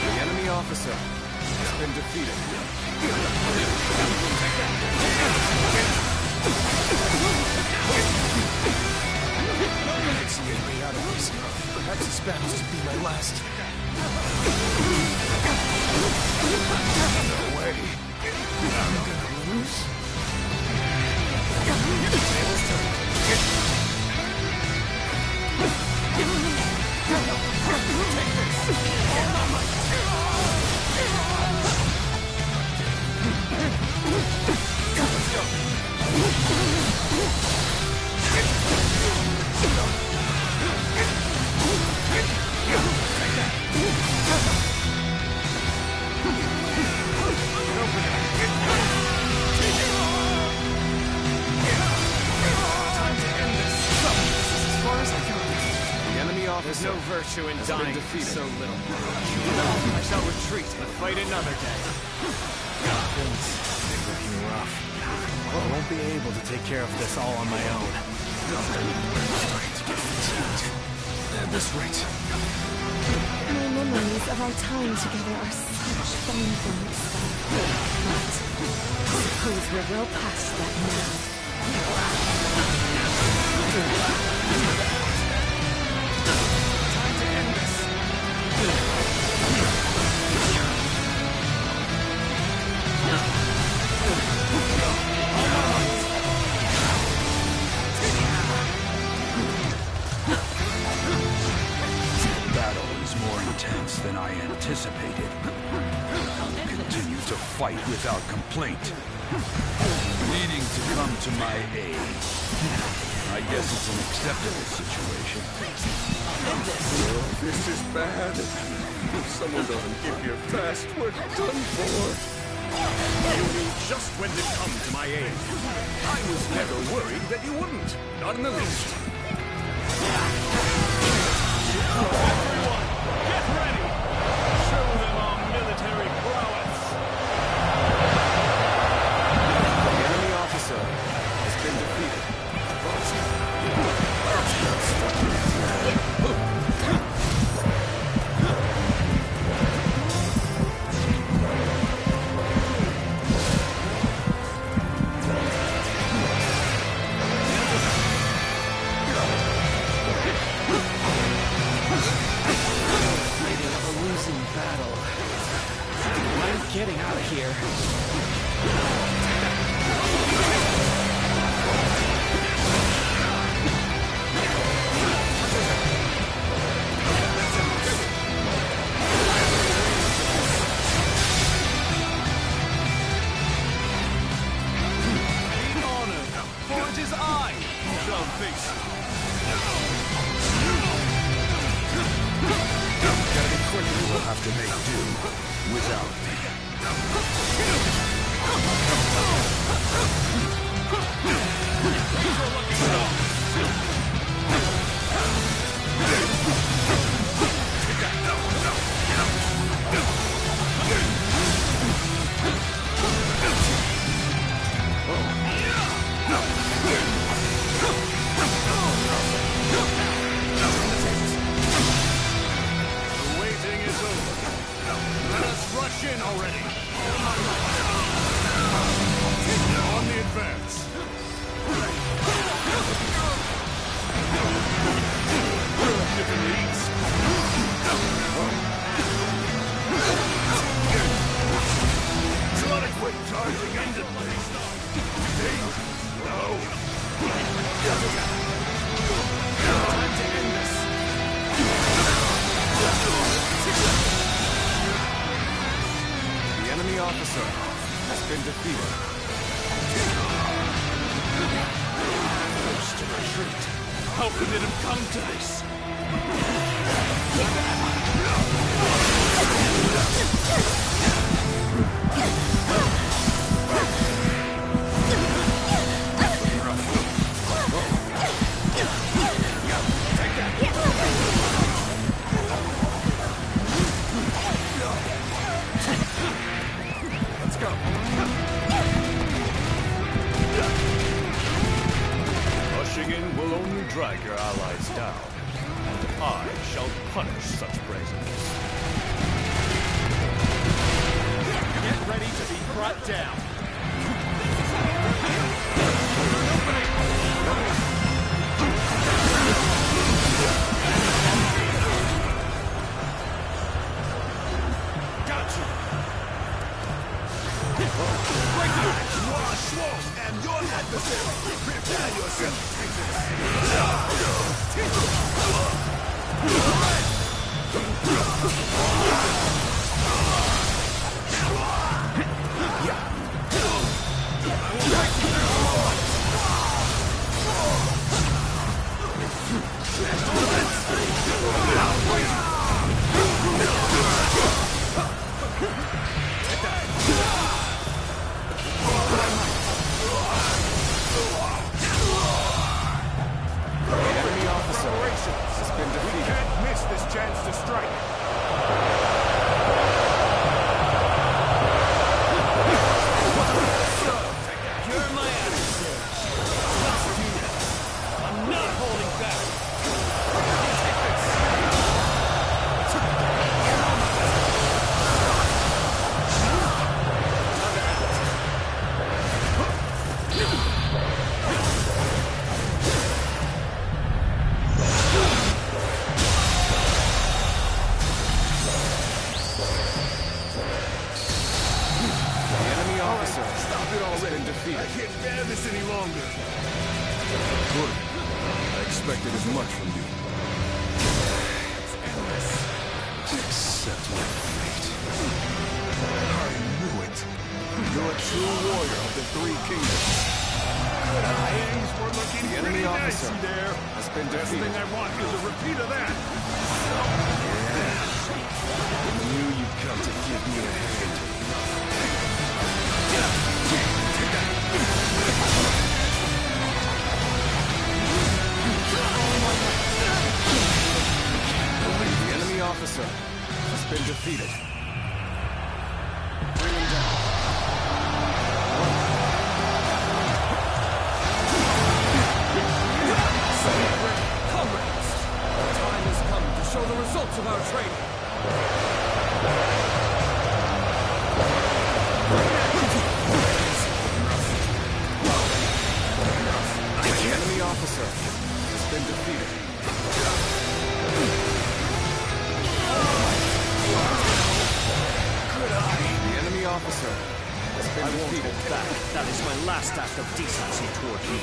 The enemy officer has been defeated. Let's get me out of this. Perhaps this battle's to be my last. No way. I'm gonna lose. Tables turn. Take this. All my might. Let's go. There's no virtue in dying so little. I shall retreat and fight another day. Things are looking rough. I won't be able to take care of this all on my own. At this rate. My memories of our time together are such fond things. But I suppose we're well past that now. Than I anticipated. I'll continue to fight without complaint. Needing to come to my aid. I guess it's an acceptable situation. This is bad. If someone doesn't give here fast, we're done for. You knew just when to come to my aid. I was never worried that you wouldn't. Not in the least. Everyone, get ready! Show them our military prowess! The enemy officer has been defeated. Getting out of here. Be honored. Forge his eye. Shall face. Gotta be quick, you will have to make do without me. officer has been defeated. Forced to retreat. How could it have come to this? Let's go. Rushing in will only drag your allies down, and I shall punish such brazenness. Get ready to be brought down. Gotcha! You are Schwartz, and your adversary. Prepare yourself. Enemy officer has been defeated. We can't miss this chance to strike. You're my adversary. Trust you now. I'm not holding back. Take this. I can't bear this any longer. Good. I expected as much from you. It's endless. Accept my fate. I knew it. You're a true warrior of the Three Kingdoms. Things were looking The enemy pretty officer nice there. has been Best defeated. thing I want is a repeat of that. I knew you'd come to give me a hand. The enemy officer has been defeated. Bring him down. Comrades, the time has come to show the results of our training. The enemy officer has been defeated. The enemy officer has been defeated. That is my last act of decency toward you.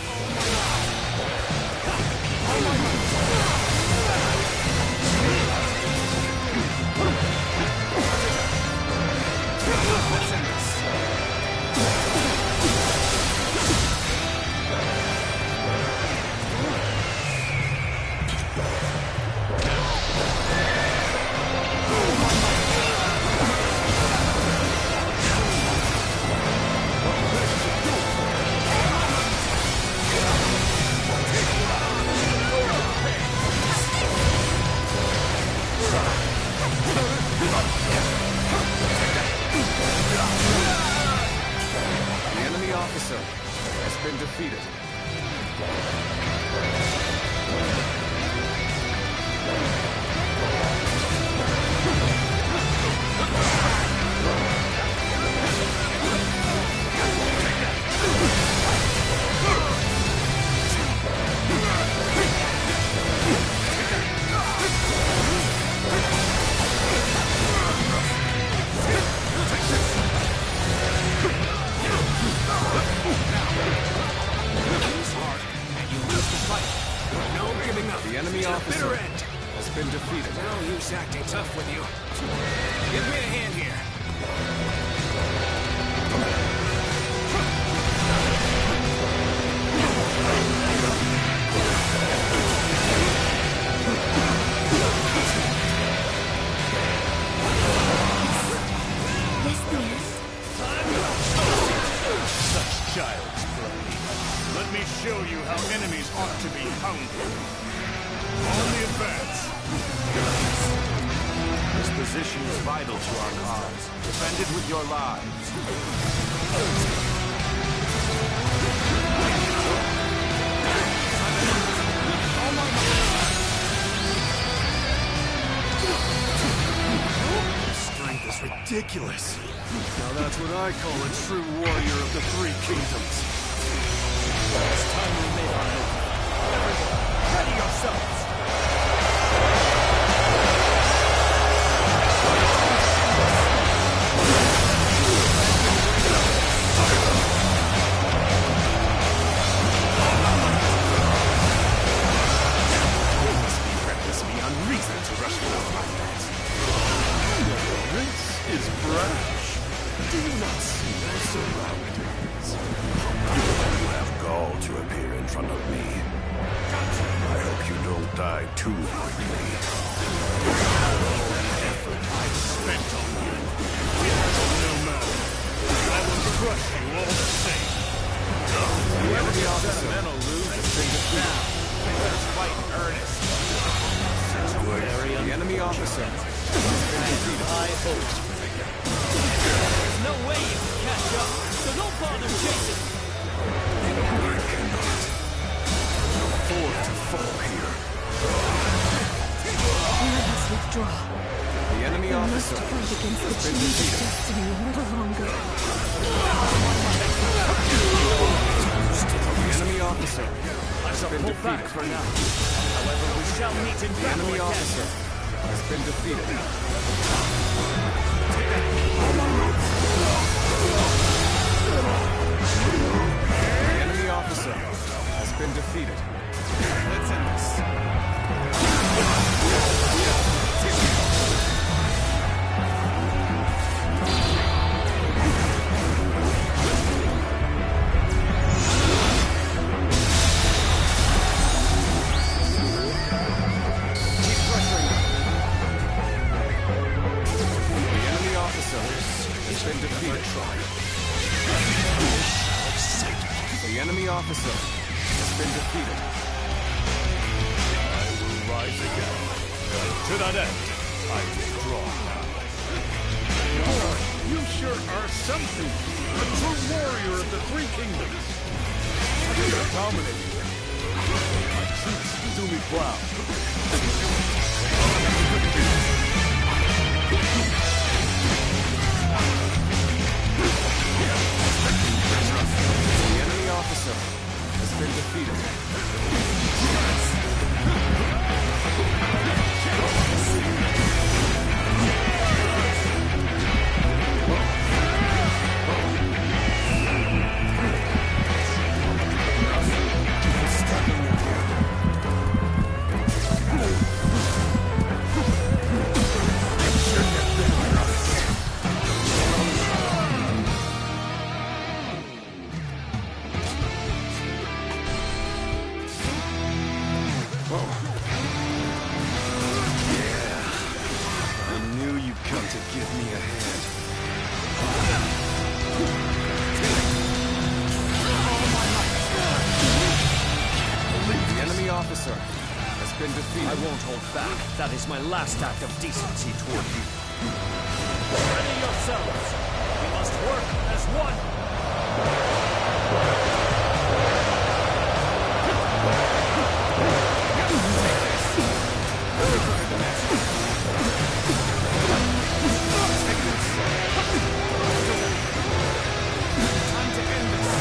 The enemy officer has been defeated. The enemy officer has been defeated. No use acting tough with you. Give me a hand here. Show you how enemies ought to be hounded. On the advance. This position is vital to our cause. Defend it with your lives. Strength is ridiculous. Now that's what I call a true warrior of the Three Kingdoms. It's time we made our move. Everyone, ready yourselves! It must be reckless beyond reason to rush forward like that. This is brash. Do you not see their surroundings? You have gall to appear in front of me. I hope you don't die too quickly. All the effort I've spent on you, it is no matter. I will crush you all the same. Whoever the sentimental lose has been down. Let's fight in earnest. The enemy officer has been high hopes for you. There's no way you can catch up, so don't bother chasing. I cannot afford to fall here. Let us withdraw. The enemy We must officer fight against the has been chains of defeated. destiny a little longer. The enemy officer has been defeated. For now. However, we shall meet in The battle enemy again. officer has been defeated. The enemy officer has been defeated. Let's end this. Keep pressuring them. The enemy officer has been defeated. The enemy officer has been defeated. I will rise again. To that end, I withdraw now. Boy, you sure are something. A true warrior of the Three Kingdoms. You are dominating. My troops do me proud. The enemy officer has been defeated. I knew you'd come to give me a hand. The enemy officer has been defeated. I won't hold back. That is my last act of decency toward you. Ready yourselves. We must work as one. Time to end this.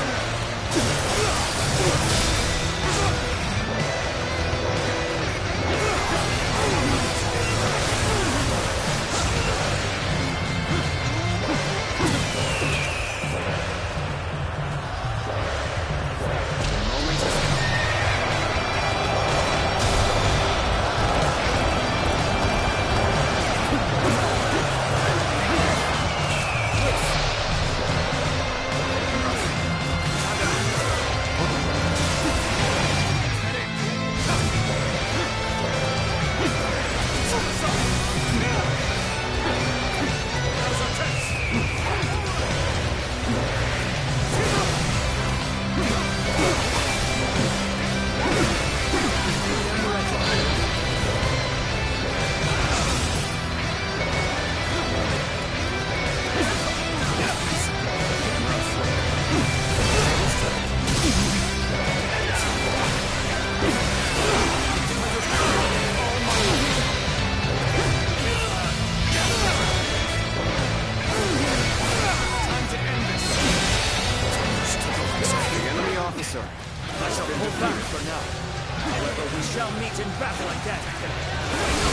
in battle again.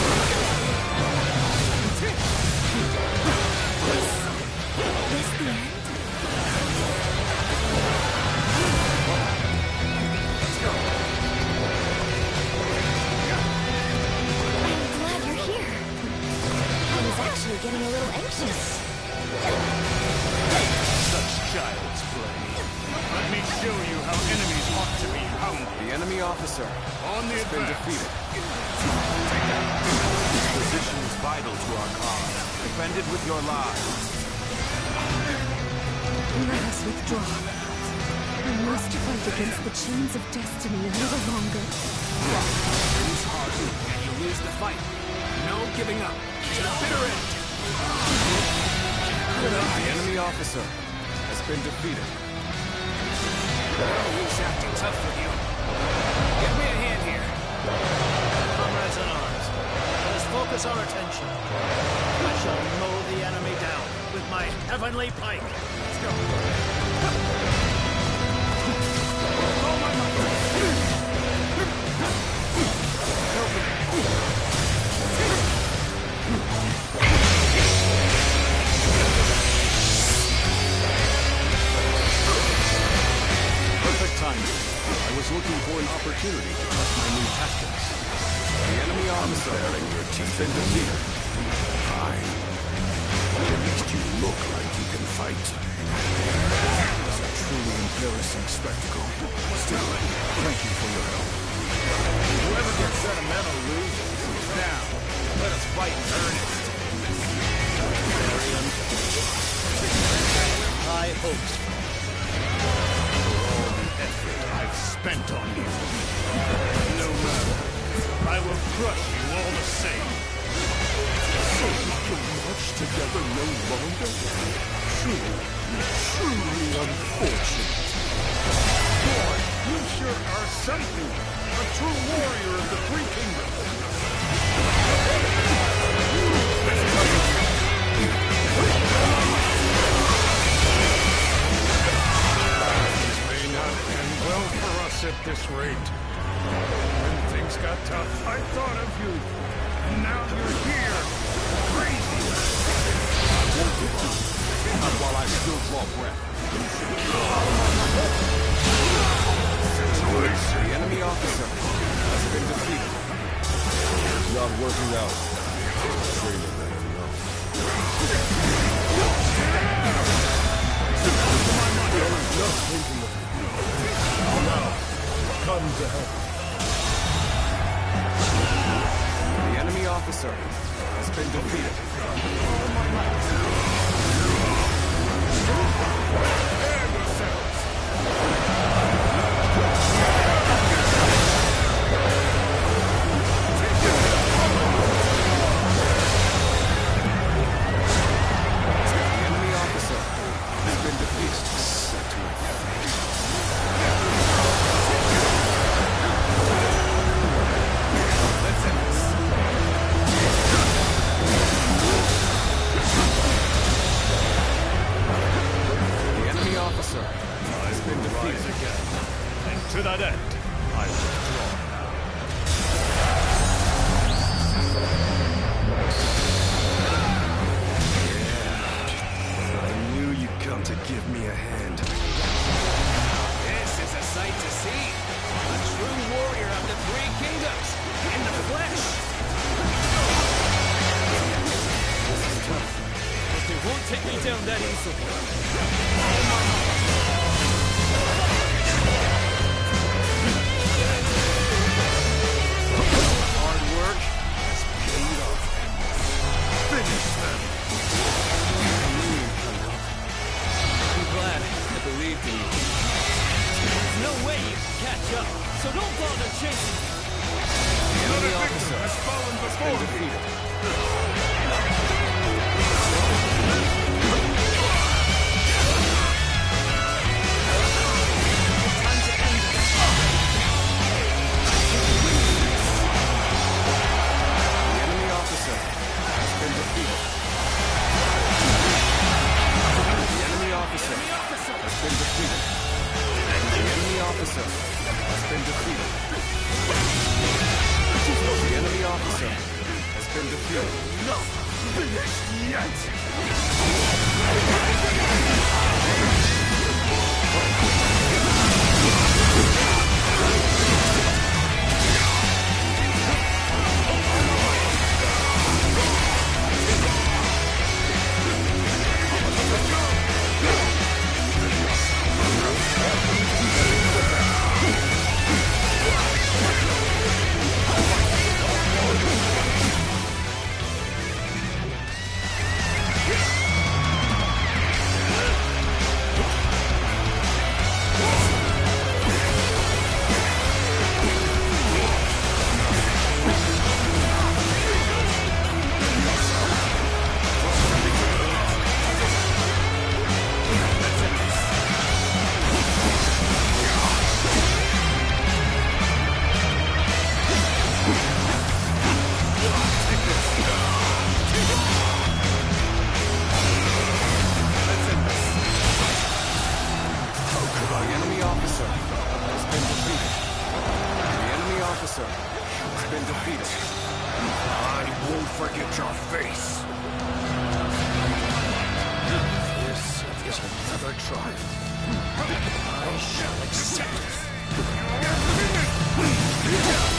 This the end? Let's go. I'm glad you're here. I was actually getting a little anxious. Such child's play. Let me show you how enemies ought to be hounded. The enemy officer On the has been advance. defeated. This position is vital to our cause. Defend it with your lives. Let us withdraw. I must fight against the chains of destiny a little longer. It's hard, and you lose the fight. No giving up. To the bitter end. The enemy officer has been defeated. He's acting tough with you. Give me a hand here. Comrades in arms, let us focus our attention. I shall mow the enemy down with my heavenly pike. Let's go. Perfect timing. I was looking for an opportunity to test my new tactics. The enemy officer Baring your teeth has been defeated. Fine. At least you look like you can fight. It's a truly embarrassing spectacle. Still, thank you for your help. Whoever gets sentimental loses. Now, let us fight in earnest. High hopes. For all the effort I've spent on you. No matter. I will crush you all the same. So we can march together no longer? Truly unfortunate. Boy, you sure are something. A true warrior of the Three Kingdoms. Things may not end well for us at this rate. When things got tough, I thought of you. And now you're here. Crazy. Won't give up. Not while I still draw breath. The enemy officer has been defeated. It's not working out. Training that enough. Just thinking of you. Now, come to help. The enemy officer has been defeated. The enemy officer has been defeated. Set to Let's end this. The enemy officer has been defeated. Again. And to that end, I withdraw. I knew you'd come to give me a hand. This is a sight to see. A true warrior of the Three Kingdoms. In the flesh. This is tough. But they won't take me down that easily. Hard work has paid off. Finish them. I'm glad I believed in you. There's no way you can catch up, so don't bother chasing me. The enemy officer Has fallen has before been me. defeated. You're not finished yet! I shall accept it.